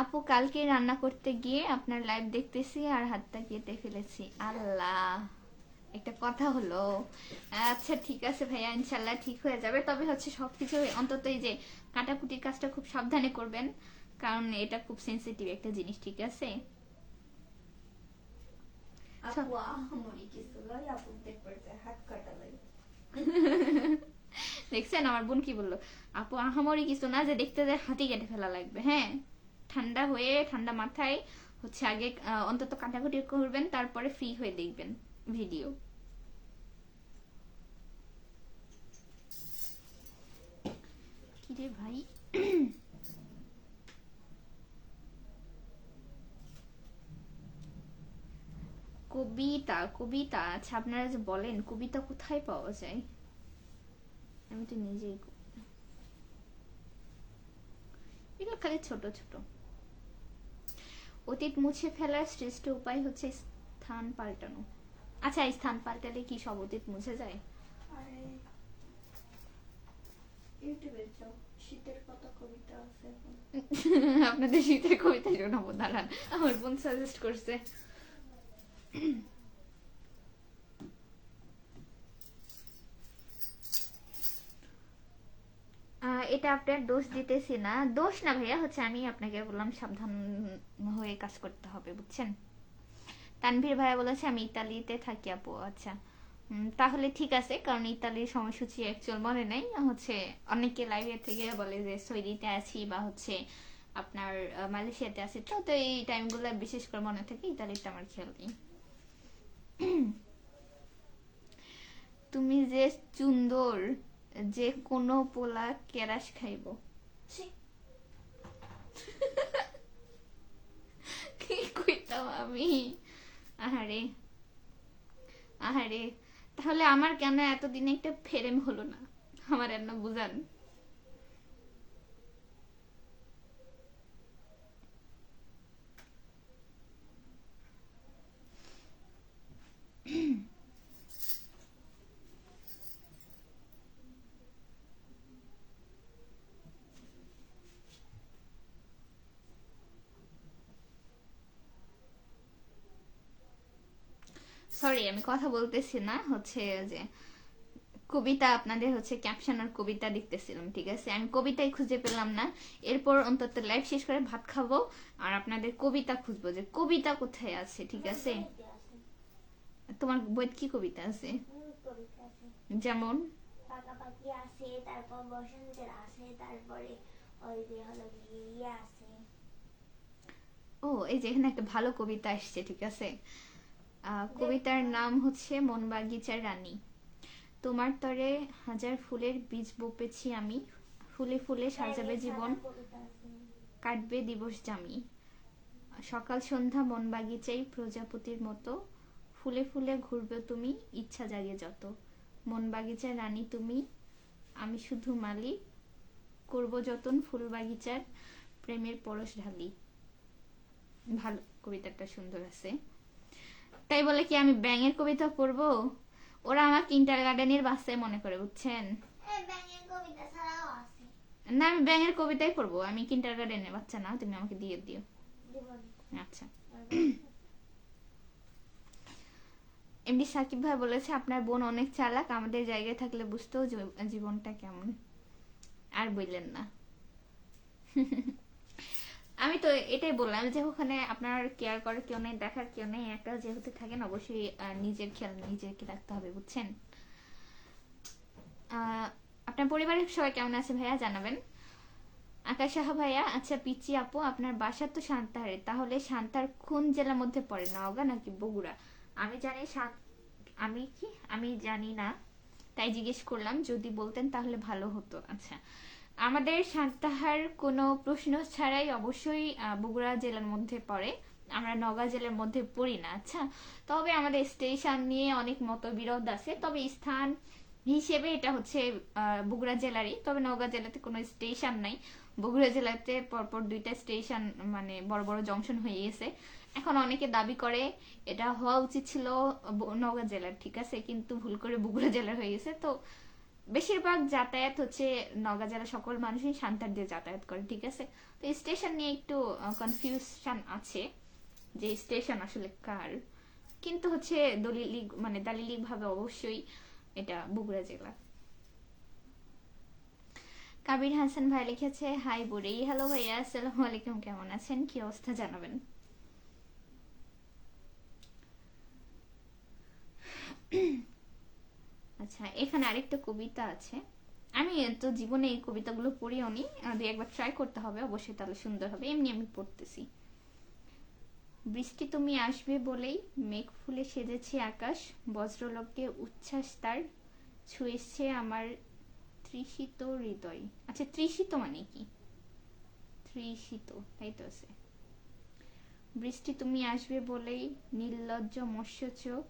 [SPEAKER 1] আপু, কালকে রান্না করতে গিয়ে আপনার লাইভ দেখতেছি আর হাতটা কেটে ফেলেছি। আল্লাহ, একটা কথা হলো। আচ্ছা ঠিক আছে ভাইয়া, ইনশাল্লাহ ঠিক হয়ে যাবে। তবে হচ্ছে সবকিছু অন্তত এই যে কাটাকুটির কাজটা খুব সাবধানে করবেন, কারণ এটা খুব সেন্সিটিভ একটা জিনিস। ঠিক আছে,
[SPEAKER 2] আপু আমরি কিছু লই, আপু দেখতে হাত কাটা লই।
[SPEAKER 1] দেখছেন আমার বোন কি বললো? আপু আহামরি কিছু না যে দেখতে যায় হাতি কেটে ফেলা লাগবে। হ্যাঁ, ঠান্ডা হয়ে ঠান্ডা মাথায় হচ্ছে আগে অন্তত কাটাকুটি করবেন, তারপরে ফ্রি হয়ে দেখবেন ভিডিও। কিরে ভাই, কবিতা কবিতা, আচ্ছা আপনারা যে বলেন কবিতা কোথায় পাওয়া যায়? আমি তো নিজেই এগুলো খালি ছোট ছোট। অতীত মুছে ফেলার শ্রেষ্ঠ উপায় হচ্ছে স্থান পাল্টানো। আচ্ছা, স্থান পাল্টালে কি সব অতীত মুছে যায়?
[SPEAKER 2] আরে ইউটিউবে যাও, শীতের কথা কবিতা আছে এখন।
[SPEAKER 1] আপনাদের শীতের কবিতা শোনাবো, দাঁড়ান, আমার বোন সাজেস্ট করছে। এটা আপনার দোষ দিতেছি না, দোষ না ভাইয়া, হচ্ছে আমি আপনাকে বললাম সাবধান হয়ে কাজ করতে হবে, বুঝছেন? তানভীর ভাইয়া বলেছে আমি ইতালিতে থাকি আপু। আচ্ছা, তাহলে ঠিক আছে, কারণ ইতালির সময়সূচি অ্যাকচুয়াল মনে নেই। হচ্ছে অনেকে লাইভে থেকে বলে যে সৌদিতে আছি বা হচ্ছে আপনার মালয়েশিয়াতে আছি, তো তো এই টাইমগুলো বিশেষ করে মনে থাকে, ইতালিতে আমার খেয়াল নেই। তুমি যে সুন্দর, যে কোনো পোলা কেরাস খাইব।
[SPEAKER 2] ছি,
[SPEAKER 1] কি কইতাম আমি? আহারে আহারে, তাহলে আমার কেন এতদিনে একটা ফেরেম হলো না? আমার এন্ন বুঝান। সরি, আমি কথা বলতেছি না, হচ্ছে যে কবিতা আপনাদের হচ্ছে ক্যাপশন আর কবিতা লিখতেছিলাম, ঠিক আছে? আমি কবিতাই খুঁজে পেলাম না। এরপর অন্তত লাইভ শেষ করে ভাত খাবো আর আপনাদের কবিতা খুঁজবো, যে কবিতা কোথায় আছে, ঠিক আছে?
[SPEAKER 2] বইতে আছে।
[SPEAKER 1] তোমার বইতে কি কবিতা আছে?
[SPEAKER 2] কবিতা আছে,
[SPEAKER 1] যেমন?
[SPEAKER 2] পাকাপাকি আছে, তারপর বসন্তের আছে, তারপরে ওই যে হলো গিয়ে ইয়ে আছে।
[SPEAKER 1] ও, এই যে এখানে একটা ভালো কবিতা আসছে, ঠিক আছে? কবিতার নাম হচ্ছে মন বাগিচার রানী। তোমার তরে হাজার ফুলের বীজ বপেছি আমি, ফুলে ফুলে সাজাবে জীবন,
[SPEAKER 2] কবিতা আছে।
[SPEAKER 1] কাটবে দিবস জামি। সকাল সন্ধ্যা মন বাগিচাই প্রজাপতির মতো, ফুলে ফুলে ঘুরবে তুমি, ইচ্ছা জাগে যত। মন বাগিচার রানী তুমি, আমি শুধু মালিক, করব যতন ফুল বাগিচার, প্রেমের পরশ ঢালি। ভালো, কবিতাটা সুন্দর আছে। তাই বলে কি আমি ব্যাঙের কবিতা পড়বো? ওরা আমার কিন্টার গার্ডেনের বাচ্চায় মনে করে, বুঝছেন?
[SPEAKER 2] ব্যাঙের কবিতা ছাড়াও আছে।
[SPEAKER 1] না, আমি ব্যাঙের কবিতাই পড়বো, আমি কিন্টার গার্ডেনের বাচ্চা না, তুমি আমাকে দিয়ে দিও।
[SPEAKER 2] জীবন।
[SPEAKER 1] আচ্ছা। এমনি সাকিব ভাই বলেছে আপনার বোন অনেক চালাক, আমাদের জায়গায় থাকলে বুঝতেও জীবনটা কেমন। আর বললেন না। আমি তো এটাই বললাম যে ওখানে আপনার কেয়ার করার কেউ নেই, দেখার কেউ নেই, একটা যেহেতু থাকেন অবশ্যই নিজের খেয়াল নিজেকে রাখতে হবে, বুঝছেন? আপনার পরিবারের সবাই কেমন আছে ভাইয়া জানাবেন। আকাশ সাহা ভাইয়া, আচ্ছা পিচি আপু, আপনার বাসা তো সান্তাহারে, তাহলে সান্তার কোন জেলার মধ্যে পড়ে, নওগাঁ নাকি বগুড়া? আমি জানি আমি জানি না, তাই জিজ্ঞেস করলাম, যদি বলতেন তাহলে ভালো হতো। আচ্ছা, আমাদের সান্তাহার কোনো প্রশ্ন ছাড়াই অবশ্যই বগুড়া জেলার মধ্যে পড়ে, আমরা নওগাঁ জেলার মধ্যে পড়ি না। আচ্ছা, তবে আমাদের স্টেশন নিয়ে অনেক মতবিরোধ আছে, তবে স্থান হিসেবে এটা হচ্ছে বগুড়া জেলারই, তবে নওগাঁ জেলাতে কোনো স্টেশন নাই। বগুড়া জেলাতে পরপর 2টা স্টেশন, মানে বড় বড় জংশন হয়ে গেছে। এখন অনেকে দাবি করে এটা হওয়া উচিত ছিল নওগাঁ জেলার, ঠিক আছে, কিন্তু ভুল করে বগুড়া জেলার হয়ে গেছে। তো বেশিরভাগ যাতায়াত হচ্ছে নওগাঁ জেলার সকল মানুষই সান্তার দিয়ে যাতায়াত করে, ঠিক আছে? তো স্টেশন নিয়ে একটু কনফিউশন আছে যে স্টেশন আসলে কার, কিন্তু হচ্ছে দালিলিক ভাবে অবশ্যই এটা বগুড়া জেলা। কাবির হাসান ভাই লিখেছে হাই বুড়ি, হ্যালো ভাইয়া, আসসালামু আলাইকুম, কেমন আছেন, কি অবস্থা জানাবেন। আচ্ছা, এখানে আরেকটা কবিতা আছে, আমি তো জীবনে এই কবিতাগুলো পড়িও নি, একবার ট্রাই করতে হবে অবশ্যই, তাহলে সুন্দর হবে। এমনি আমি পড়তেছি। বৃষ্টি তুমি আসবে বলেই মেঘ ফুলে সেজেছে আকাশ, বজ্রলগ্নে উচ্ছ্বাস তার ছুঁয়েছে আমার তৃষিত হৃদয়। আচ্ছা, তৃষিত মানে কি? তৃষিত, তাই তো আছে। বৃষ্টি তুমি আসবে বলেই নির্লজ্জ মৎস্য চোখ,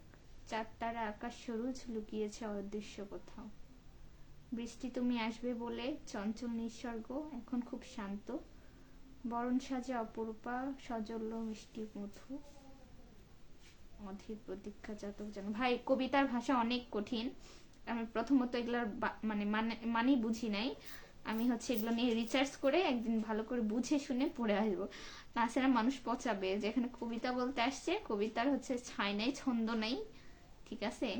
[SPEAKER 1] চারতারা আকাশ সরুজ লুকিয়েছে অদৃশ্য কোথাও। বৃষ্টি তুমি আসবে বলে চঞ্চল নিঃসর্গ এখন খুব শান্ত, বরণ সাজে অপরূপা সজল্য মিষ্টি মধু, অধীর প্রতীক্ষা জাতক যেন। ভাই, কবিতার ভাষা অনেক কঠিন, আমি প্রথমত এগুলোর মানে বুঝি নাই। আমি হচ্ছে এগুলো নিয়ে রিসার্চ করে একদিন ভালো করে বুঝে শুনে পড়ে আসবো, তাছাড়া মানুষ পচাবে যেখানে কবিতা বলতে আসছে, কবিতার হচ্ছে ছাই নাই, ছন্দ নাই, ঠিক আছে?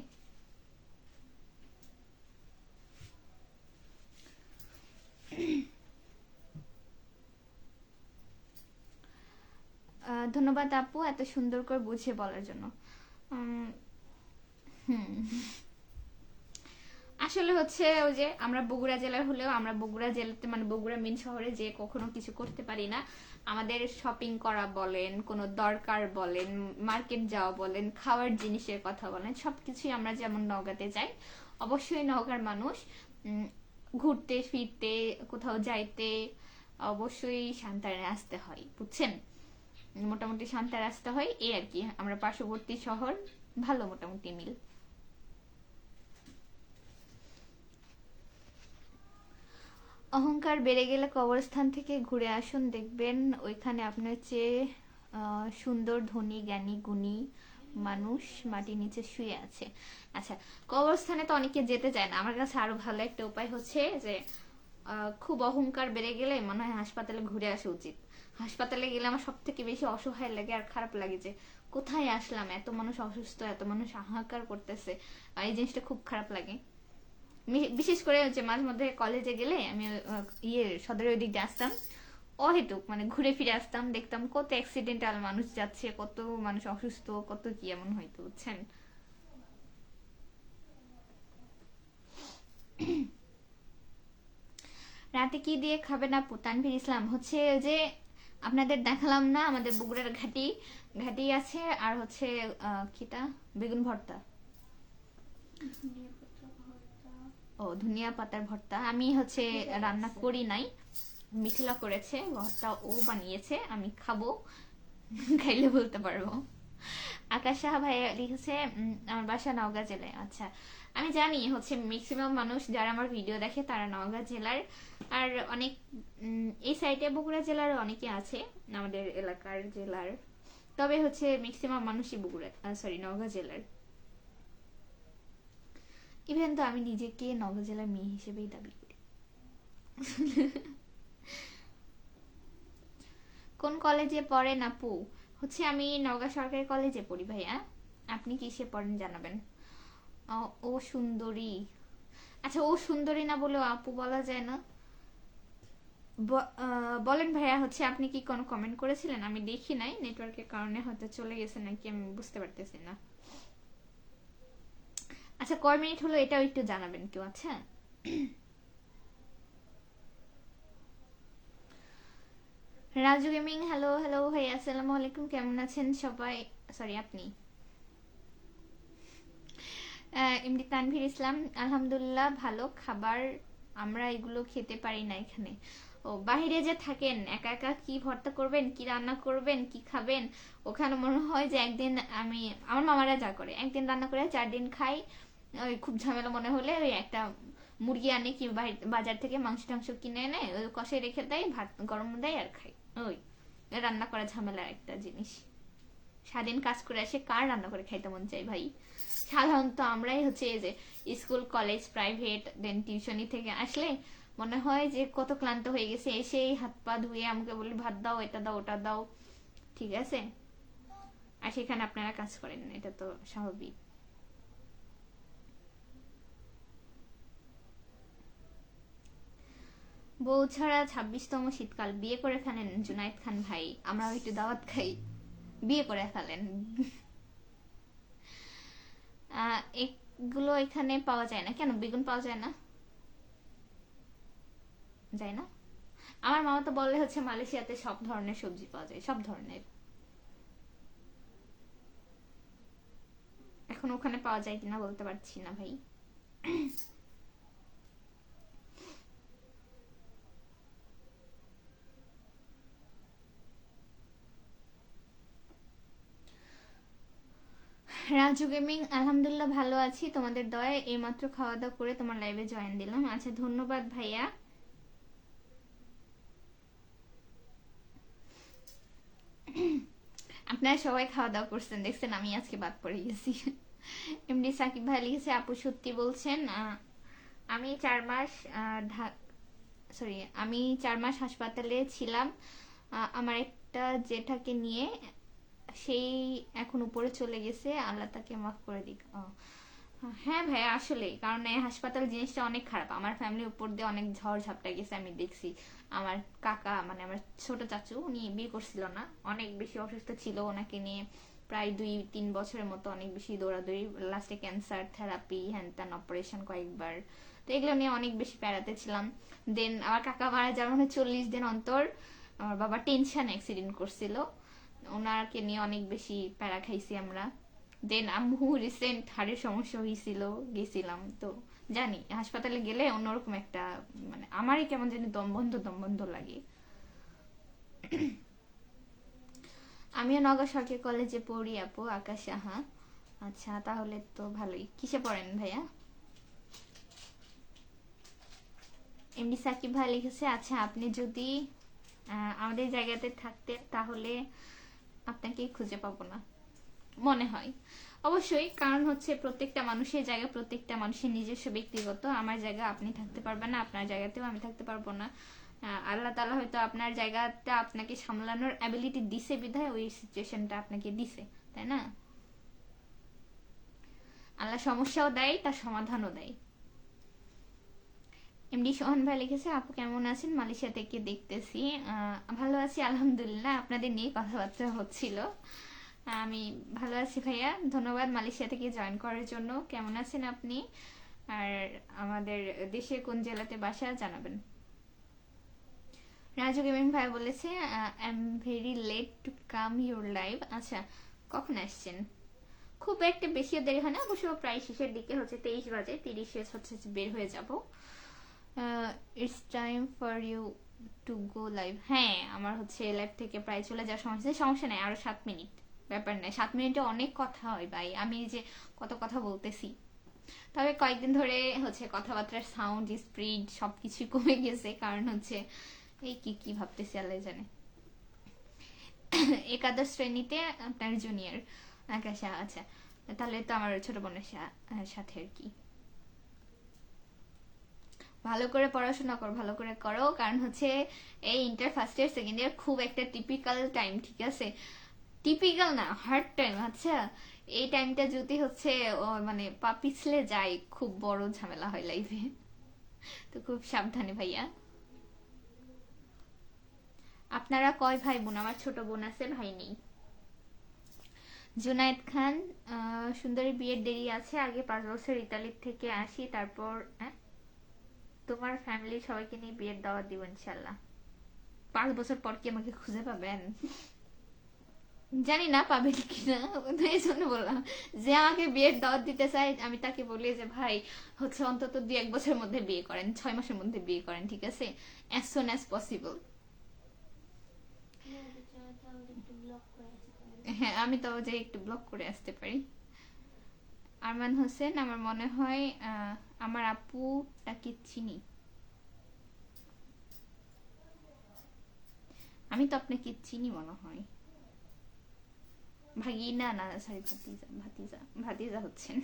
[SPEAKER 1] ধন্যবাদ আপু এত সুন্দর করে বুঝিয়ে বলার জন্য। হুম, আসলে হচ্ছে ওই যে আমরা বগুড়া জেলার হলেও আমরা বগুড়া জেলাতে মানে বগুড়া মেন শহরে যে কখনো কিছু করতে পারি না। আমাদের শপিং করা বলেন, কোনো দরকার বলেন, মার্কেট যাওয়া বলেন, খাওয়ার জিনিসের কথা বলেন, সবকিছুই আমরা যেমন নওগাঁতে যাই। অবশ্যই নওগাঁর মানুষ ঘুরতে ফিরতে কোথাও যাইতে অবশ্যই সান্তারে আসতে হয়, বুঝছেন? মোটামুটি সান্তারে আসতে হয়, এই আর কি। আমরা পার্শ্ববর্তী শহর, ভালো মোটামুটি মিল। অহংকার বেড়ে গেলে কবরস্থান থেকে ঘুরে আসুন, দেখবেন ওইখানে আপনার চেয়ে সুন্দর ধনী জ্ঞানী গুণী মানুষ মাটির নিচে শুয়ে আছে। আচ্ছা, কবরস্থানে তো অনেকে যেতে চায় না। আমার কাছে আরো ভালো একটা উপায় হচ্ছে যে খুব অহংকার বেড়ে গেলে মনে হয় হাসপাতালে ঘুরে আসা উচিত। হাসপাতালে গেলে আমার সব থেকে বেশি অসহায় লাগে আর খারাপ লাগে যে কোথায় আসলাম, এত মানুষ অসুস্থ, এত মানুষ হাহাকার করতেছে, আর এই জিনিসটা খুব খারাপ লাগে। বিশেষ করে হচ্ছে মাঝে মধ্যে কলেজে গেলে আমি সদরের ওই দিক দিয়ে আসতাম, অহেতুক মানে ঘুরে ফিরে আসতাম, দেখতাম কত অ্যাক্সিডেন্টাল মানুষ যাচ্ছে, কত মানুষ অসুস্থ, কত কি এমন হয়তো, বুঝছেন? রাতে কি দিয়ে খাবেন আপু? তানভীর ইসলাম হচ্ছে যে আপনাদের দেখালাম না আমাদের বগুড়ার ঘাটি ঘাটি আছে, আর হচ্ছে কিটা বেগুন ভর্তা, ও ধনিয়া পাতার ভর্তা। আমি হচ্ছে রান্না করি নাই, মিথিলা করেছে ভর্তা, ও বানিয়েছে, আমি খাবো, খাইলে বলতে পারবো। আকাশ সাহা ভাই লিখেছে আমার বাসা নওগাঁ জেলায়। আচ্ছা, আমি জানি হচ্ছে ম্যাক্সিমাম মানুষ যারা আমার ভিডিও দেখে তারা নওগাঁ জেলার, আর অনেক এই সাইডে বগুড়া জেলার অনেকে আছে আমাদের এলাকার জেলার, তবে হচ্ছে ম্যাক্সিমাম মানুষই বগুড়া সরি নওগাঁ জেলার। ইভেন তো আমি নিজেকে নওগাঁ জেলার মেয়ে হিসেবেই দাবি করি। কোন কলেজে পড়েন আপু? হচ্ছে আমি নওগাঁ সরকারি কলেজে পড়ি ভাইয়া। আপনি কিসে পড়েন জানাবেন। ও সুন্দরী। আচ্ছা, ও সুন্দরী না বলেও আপু বলা যায় না? বলেন ভাইয়া, হচ্ছে আপনি কি কোনো কমেন্ট করেছিলেন? আমি দেখি নাই, নেটওয়ার্কের কারণে হয়তো চলে গেছে নাকি আমি বুঝতে পারতেছি না। আচ্ছা, কয় মিনিট হলো এটাও একটু জানাবেন কেউ। আচ্ছা, রাজু গেমিং, হ্যালো হ্যালো ভাই, আসসালামু আলাইকুম, কেমন আছেন সবাই? সরি, আপনি এমডি তানভীর ইসলাম, আলহামদুলিল্লাহ ভালো। খাবার আমরা এগুলো খেতে পারি না এখানে। ও বাহিরে যে থাকেন একা একা কি ভর্তা করবেন, কি রান্না করবেন, কি খাবেন? ওখানে মনে হয় যে একদিন আমি, আমার মামারা যা করে, একদিন রান্না করে 4 দিন খাই। ওই খুব ঝামেলা মনে হলে ওই একটা মুরগি আনে কি বাজার থেকে মাংস টাংস কিনে এনে ওই কষে রেখে দেয়, ভাত গরম দেয় আর খাই। ওই রান্না করা ঝামেলার একটা জিনিস। সারাদিন কাজ করে আসে কার রান্না করে খাইতে মন চাই ভাই? সাধারণত আমরাই হচ্ছে এই যে স্কুল কলেজ প্রাইভেট দেন টিউশনি থেকে আসলে মনে হয় যে কত ক্লান্ত হয়ে গেছে, এসেই হাত পা ধুয়ে আমাকে বলি ভাত দাও, এটা দাও, ওটা দাও, ঠিক আছে, আর সেখানে আপনারা কাজ করেন, এটা তো স্বাভাবিক। বউ ছাড়া 26তম শীতকাল, বিয়ে করে ফেলেন জুনাইদ খান ভাই, আমরাও একটু দাওয়াত খাই, বিয়ে করে ফেলেন। এগুলো এখানে পাওয়া যায় না কেন? বেগুন পাওয়া যায় না? যায় না? আমার মামা তো বললে হচ্ছে মালয়েশিয়াতে সব ধরনের সবজি পাওয়া যায়, সব ধরনের। এখন ওখানে পাওয়া যায় কিনা বলতে পারছি না ভাই। রাজু গেমিং, আলহামদুলিল্লাহ ভালো আছি তোমাদের দয়ায়, এইমাত্র খাওয়া দাওয়া করে তোমার লাইভে জয়েন দিলাম। আচ্ছা, ধন্যবাদ ভাইয়া। আপনারা সবাই খাওয়া দাওয়া করছেন দেখছেন, আমি আজকে বাদ পড়ে গেছি। এমডি সাকিব ভাই লিখেছে আপু সত্যি বলছেন, আমি 4 মাস আমি 4 মাস হাসপাতালে ছিলাম আমার একটা জেঠাকে নিয়ে, সেই এখন উপরে চলে গেছে, আল্লাহ তাকে মাফ করে দিক। হ্যাঁ ভাই, আসলে কারণ এই হাসপাতাল জিনিসটা অনেক খারাপ। আমার ফ্যামিলির উপর দিয়ে অনেক ঝড় ঝাপটা গেছে, আমি দেখছি। আমার কাকা মানে আমার ছোট চাচু, উনি বিয়ে করছিল না, অনেক বেশি অসুস্থ ছিল, ওনাকে নিয়ে প্রায় 2-3 বছরের মতো অনেক বেশি দৌড়াদৌড়ি, লাস্টে ক্যান্সার থেরাপি, হ্যান ত্যান অপারেশন কয়েকবার, তো এগুলো নিয়ে অনেক বেশি প্যারাতে ছিলাম। দেন আমার কাকা মারা যাওয়ার মানে 40 দিন অন্তর আমার বাবা টেনশন অ্যাক্সিডেন্ট করছিল, ওনাকে নিয়ে অনেক বেশি প্যারা খাইছি আমরা। দেন আম্মু রিসেন্ট হাড়ের সমস্যা হয়েছিল, গেছিলাম, তো জানি হাসপাতালে গেলে অন্যরকম একটা মানে আমারই কেমন জানি দমবন্ধ দমবন্ধ লাগে। আমিও নগর সরকারি কলেজে পড়ি আপু, আকাশ সাহা। আচ্ছা, তাহলে তো ভালোই। কিসে পড়েন ভাইয়া? এমডি সাকিব ভাই লিখেছে, আচ্ছা আপনি যদি আমাদের জায়গাতে থাকতেন তাহলে আপনাকে খুঁজে পাবো না মনে হয়। অবশ্যই, কারণ হচ্ছে প্রত্যেকটা মানুষের জায়গা প্রত্যেকটা মানুষের নিজস্ব ব্যক্তিগত। আমার জায়গা আপনি থাকতে পারবেন না, আপনার জায়গাতেও আমি থাকতে পারবো না। আল্লাহ তাআলা হয়তো আপনার জায়গাটা আপনাকে সামলানোর অ্যাবিলিটি দিছে বিধায় ওই সিচুয়েশনটা আপনাকে দিছে, তাই না? আল্লাহ সমস্যাও দেয়, তার সমাধানও দেয়। এমডি সোহান ভাই লিখেছে, আপু কেমন আছেন? মালয়েশিয়া থেকে দেখতেছি। ভালো আছি আলহামদুলিল্লাহ, আপনাদের নিয়ে কথাবার্তা হচ্ছিল। আমি ভালো আছি ভাইয়া, ধন্যবাদ মালয়েশিয়া থেকে জয়েন করার জন্য। কেমন আছেন আপনি? আর আমাদের দেশে কোন জেলাতে বাসা জানাবেন। রাজু গেমিং ভাই বলেছে, I am very late to come your live. আচ্ছা, কখন আসছেন? খুব একটা বেশি দেরি হয় না, অবশ্য প্রায় শেষের দিকে, হচ্ছে 23 বাজে, 30 হচ্ছে বের হয়ে যাব। It's time for you to go live. হ্যাঁ, আমার হচ্ছে লাইভ থেকে প্রায় চলে যাওয়ার সমস্যা, সমস্যা নেই, আরো 7 মিনিট, ব্যাপার নেই। 7 মিনিটে অনেক কথা হয় ভাই, আমি যে কত কথা বলতেছি। তবে কয়েকদিন ধরে হচ্ছে কথাবার্তার সাউন্ড স্পিড সবকিছু কমে গেছে, কারণ হচ্ছে এই কি ভাবতেছি আল্লাহ জানে। একাদশ শ্রেণীতে আপনার জুনিয়র আকাশা। আচ্ছা, তাহলে তো আমার ছোট বোনের সাথে আর কি। ভালো করে পড়াশোনা করো, ভালো করে করো, কারণ হচ্ছে এই inter first year second year খুব একটা টিপিক্যাল টাইম, ঠিক আছে? টিপিক্যাল না, হার্ড টাইম। আচ্ছা, এই টাইমটা যদি হচ্ছে মানে পা পিছলে যায়, খুব বড় ঝামেলা হয় লাইফে, তো খুব সাবধানে ভাইয়া। আপনারা কয় ভাই বোন? আমার ছোট বোন আছে, ভাই নেই। জুনায়েদ খান, সুন্দরী বিয়ের দেরি আছে, আগে 5 বছর ইতালি থেকে আসি, তারপর তোমার ফ্যামিলি সবাইকে নিয়ে বিয়ের দাওয়াত দিব ইনশাল্লাহ। 5 বছর পর কি আমাকে খুঁজে পাবেন? জানি না পাবে কিনা, এই জন্য বললাম যে আমাকে বিয়ের দাওয়াত দিতে চাই, আমি তাকে বলি যে ভাই হচ্ছে অন্তত 2-1 বছরের মধ্যে বিয়ে করেন, 6 মাসের মধ্যে বিয়ে করেন, ঠিক আছে? As soon as possible. হ্যাঁ, আমি তো যে একটু ব্লক করে আসতে পারি। আরমান হোসেন, আমার মনে হয় আমার আপুটাকে চিনি। আমি তো আপনাকে চিনি মনে হয়। ভাগিনা না, সরি, ভাতিজা, ভাতিজা ভাতিজা হচ্ছেন।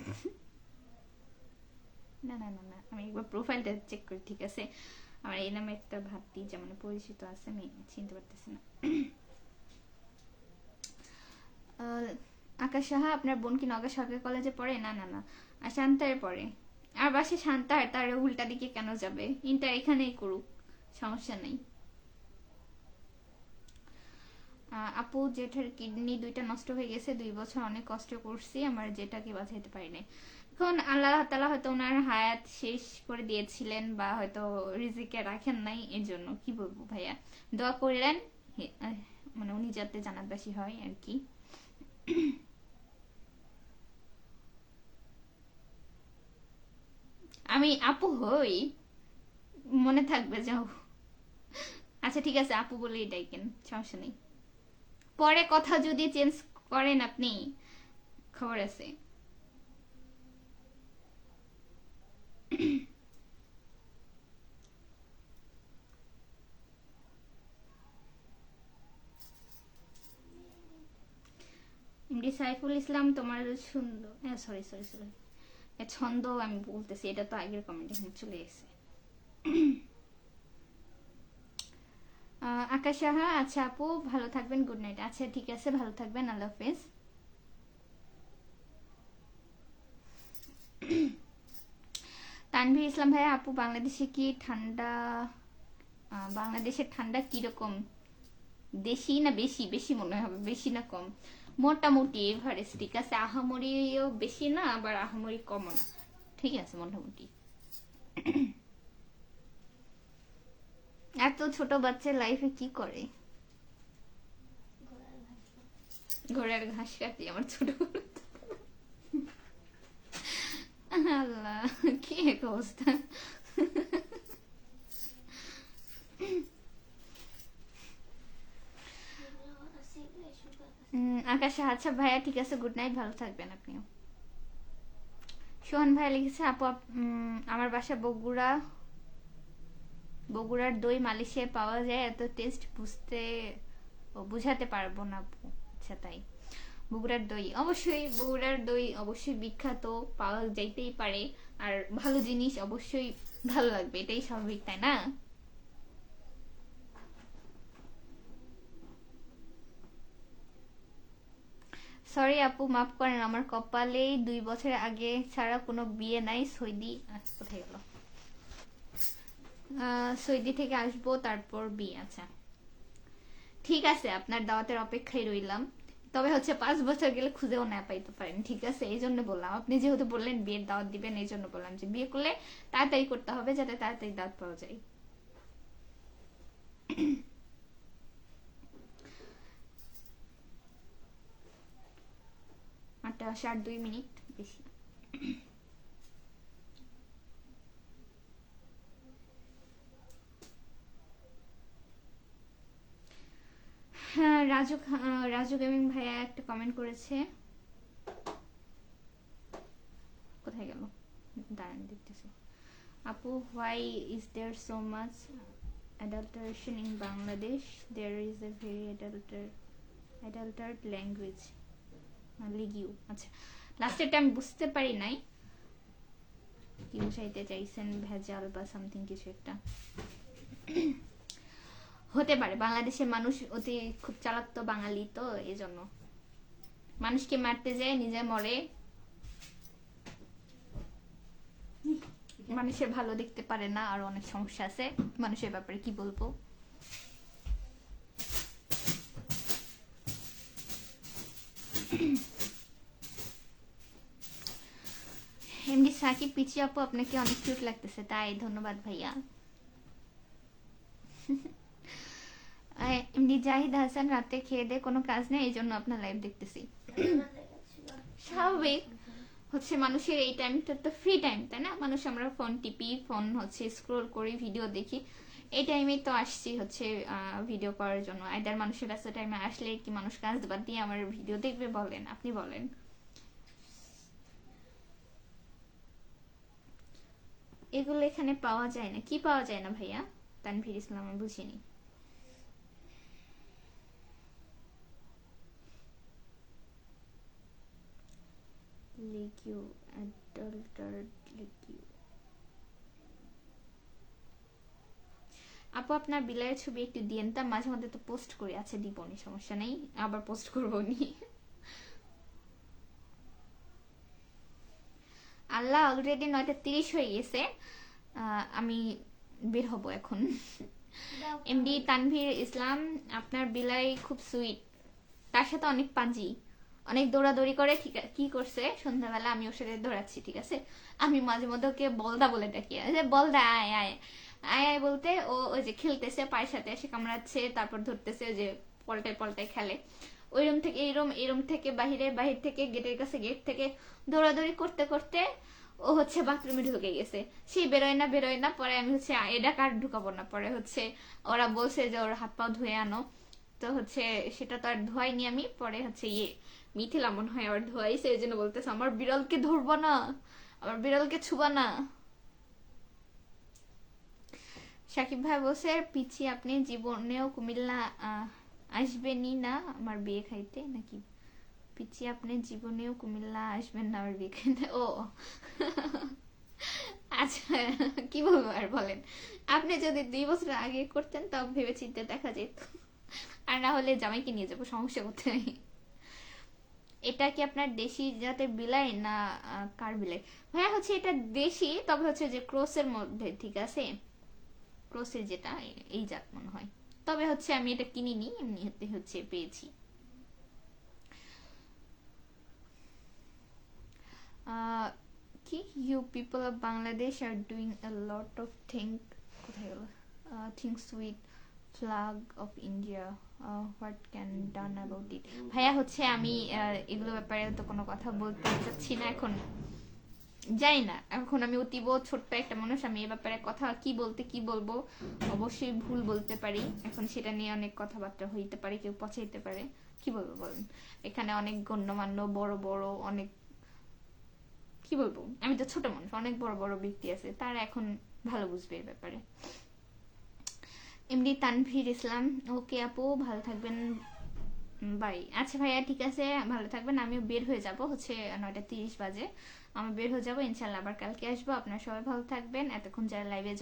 [SPEAKER 1] না না না না, আমি একবার প্রোফাইলটা চেক করি, ঠিক আছে? আমার এই নামে একটা ভাতিজা মানে পরিচিত আছে, আমি চিনতে পারতেছি না। আকাশ সাহা, আপনার বোন কি নগর সরকারি কলেজে পড়ে? না না না, আর শান্তায় পড়ে। আর বাসে শান্তার, তার উল্টা দিকে কেন যাবে? ইন্টার এখানেই করুক, সমস্যা নেই। আপু জেঠার কিডনি 2টা নষ্ট হয়ে গেছে, 2 বছর অনেক কষ্ট করছি, আমার জেঠাকে বাঁচাইতে পারি নাই। এখন আল্লাহ তাআলা হয়তো ওনার হায়াত শেষ করে দিয়েছিলেন, বা হয়তো রিজিকে রাখেন নাই, এর জন্য কি বলবো ভাইয়া, দোয়া করলেন মানে উনি যাতে জান্নাতবাসী হয় আর কি। আমি আপু হই, মনে থাকবে, যাও। আচ্ছা ঠিক আছে, আপু বলেই ডাইকেন, সমস্যা নেই। পরে কথা যদি চেঞ্জ করেন আপনি, খবর আছে। এমডি সাইফুল ইসলাম, তোমার সুন্দর, সরি সরি সরি, ছন্দ আমি বলতেছি, এটা তো আগের কমেন্ট, এখানে চলে এসেছে। আকাশ সাহা, আচ্ছা আপু ভালো থাকবেন, গুড নাইট। আচ্ছা ঠিক আছে, ভালো থাকবেন, আল্লাহ হাফেজ। তানভীর ইসলাম ভাইয়া, আপু বাংলাদেশে কি ঠান্ডা, বাংলাদেশের ঠান্ডা কিরকম? দেশি না বেশি? বেশি মনে হবে, বেশি না কম? মোটামুটি এভারেজ, ঠিক আছে, আহামরিও বেশি না আবার আহামরি কমও না, ঠিক আছে, মোটামুটি। এত ছোট বাচ্চা লাইফে কি করে? ঘোড়ার ঘাস কাটি আমার ছোট বড়। আল্লাহ, কি এক অবস্থা। আকাশে, আচ্ছা ভাইয়া ঠিক আছে, গুড নাইট, ভালো থাকবেন আপনিও। সোহান ভাই লিখেছে, আপু আমার বাসা বগুড়া, বগুড়ার দই মালয়েশিয়ায় পাওয়া যায়, এত টেস্ট বুঝাতে পারবো না আপু। আচ্ছা তাই, বগুড়ার দই অবশ্যই, বগুড়ার দই অবশ্যই বিখ্যাত, পাওয়া যাইতেই পারে, আর ভালো জিনিস অবশ্যই ভালো লাগবে, এটাই স্বাভাবিক, তাই না? সরি আপু, মাফ করেন, আমার কপালেই 2 বছর আগে ছাড়া কোনো বিয়ে নাই। সৌদি, কোথায় গেল, সৌদি থেকে আসবো তারপর বিয়ে। আচ্ছা ঠিক আছে, আপনার দাওয়াতের অপেক্ষায় রইলাম। তবে হচ্ছে 5 বছর গেলে খুঁজেও না পাইতে পারেন, ঠিক আছে, এই জন্য বললাম। আপনি যেহেতু বললেন বিয়ের দাওয়াত দিবেন, এই জন্য বললাম যে বিয়ে করলে তাড়াতাড়ি করতে হবে, যাতে তাড়াতাড়ি দাওয়াত পাওয়া যায়। 8:02 বেশি। হ্যাঁ, রাজু গেমিং ভাইয়া একটা কমেন্ট করেছে, কোথায় গেল, দাঁড়ান দেখতেছি। আপু, why is there so much adulteration in Bangladesh? There is a very adulterated language. লিগিউ, আচ্ছা লাস্টেরটা আমি বুঝতে পারি নাই কি বুঝাইতে চাইছেন, ভেজাল বা সামথিং কিছু একটা হতে পারে। বাংলাদেশের মানুষ অতি খুব চালাক তো, বাঙালি তো, এই জন্য মানুষকে মারতে যায় নিজে মরে, মানুষের ভালো দেখতে পারে না, আর অনেক সমস্যা আছে মানুষের ব্যাপারে, কি বলবো। এমডি সাকিব পিচি আপু, আপনাকে অনেক কিউট লাগতেছে। তাই, ধন্যবাদ ভাইয়া। এমডি জাহিদ হাসান, রাতে খেয়ে দে কোনো কাজ নেই, এই জন্য আপনার লাইভ দেখতেছি। স্বাভাবিক হচ্ছে, মানুষের এই টাইমটা তো ফ্রি টাইম, তাই না? মানুষ, আমরা ফোন টিপি, ফোন হচ্ছে স্ক্রোল করি, ভিডিও দেখি, এই টাইমেই তো আসছি হচ্ছে ভিডিও করার জন্য। আইদার মানুষের ব্যস্ত টাইমে আসলে কি মানুষ কাজ বাদ দিয়ে আমার ভিডিও দেখবে? বলেন, আপনি বলেন। এগুলো এখানে পাওয়া যায় না, কি পাওয়া যায় না ভাইয়া? তানভীর ইসলাম, আমি বুঝিনি। লিকিউ, অ্যাডাল্টার্ড লিকিউ। আপু, আপনার বিলাইয়ের ছবি একটু দিয়েন, তা মাঝে মধ্যে তো পোস্ট করি। আছে, দিবনি, সমস্যা নেই, আবার পোস্ট করবো নি। আল্লাহ, অলরেডি 9:30 হয়ে গেছে, আমি বের হব এখন। এমডি তানভীর ইসলাম, আপনার বিলাই খুব সুইট, তার সাথে অনেক পাজি, অনেক দৌড়াদৌড়ি করে। ঠিক আছে, কি করছে সন্ধ্যাবেলা, আমি ওর সাথে দৌড়াচ্ছি, ঠিক আছে, আমি মাঝে মধ্যে ওকে বলদা বলে ডাকি, বলদা আয় আয় আয় আয় বলতে, ও ওই যে খেলতেছে, পায়ের সাথে এসে কামড়াচ্ছে, তারপর ধরতেছে, ওই যে পল্টায় পল্টায় খেলে, ওই রুম থেকে এই রুম থেকে বাহিরে, বাহির থেকে গেটের কাছে, গেট থেকে দৌড়াদৌড়ি করতে করতে ও হচ্ছে বাথরুমে ঢুকে গেছে। সেই বেরোয় না, পরে আমি হচ্ছে এটা কার ঢুকাবো না, পরে হচ্ছে ওরা বলছে যে ওর হাত পা ধুয়ে আনো, তো হচ্ছে সেটা তো আর ধোয়াইনি আমি, পরে হচ্ছে মিথিলা মনে হয় আবার ধোয়াইছে, এই জন্য বলতেছে আমার বিড়ালকে ধরবো না, আমার বিড়ালকে ছুবা না। সাকিব ভাই বলছে, পিছি আপনি জীবনেও কুমিল্লা আসবেনই না আমার বিয়ে খাইতে, নাকি পিছি আপনি জীবনেও কুমিল্লা আসবেন না আমার বিয়ে খাইতে? ও আচ্ছা, কি বলবো আর বলেন। আপনি যদি 2 বছর আগে করতেন তবে ভেবে চিন্তে দেখা যেত, আর না হলে জামাইকে নিয়ে যাবো, সমস্যা কোথায়। এটা কি আপনার দেশি জাতের বিলাই না কার বিলাই? ভাইয়া হচ্ছে এটা দেশি, তবে হচ্ছে যে ক্রসের মধ্যে, ঠিক আছে, ক্রসের যেটা, এই জাত মনে হয়। তবে হচ্ছে আমি এটা কিনিনি, এমনি হচ্ছে পেয়েছি। People of Bangladesh are doing a lot of কোথায় গেল things with flag of India, what can done about it. ভাইয়া হচ্ছে আমি এগুলো ব্যাপারে তো কোনো কথা বলতে চাচ্ছি না এখন, যাই না, এখন আমি অতীব ছোট্ট একটা মানুষ, আমি এ ব্যাপারে কথা কি বলবো, অবশ্যই ভুল বলতে পারি, এখন সেটা নিয়ে অনেক কথাবার্তা হইতে পারে, কেউ পচাইতে পারে, কি বলবো বলেন। এখানে অনেক গণ্যমান্য বড় বড় অনেক, কি বলবো, আমি তো ছোট মানুষ, অনেক বড় বড় ব্যক্তি আছে, তারা এখন ভালো বুঝবে এ ব্যাপারে। এমডি তানভীর ইসলাম, ওকে আপু ভালো থাকবেন, বাই। আচ্ছা ভাইয়া ঠিক আছে, ভালো থাকবেন, আমিও বের হয়ে যাব, হচ্ছে 9:30 বাজে, আমি বের হয়ে যাবো ইনশাল্লাহ, আবার কালকে আসবো। আপনারা সবাই ভালো থাকবেন, এতক্ষণ যারা লাইভে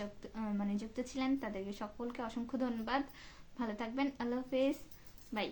[SPEAKER 1] যুক্ত ছিলেন তাদেরকে সকলকে অসংখ্য ধন্যবাদ, ভালো থাকবেন, আল্লাহ হাফেজ, বাই।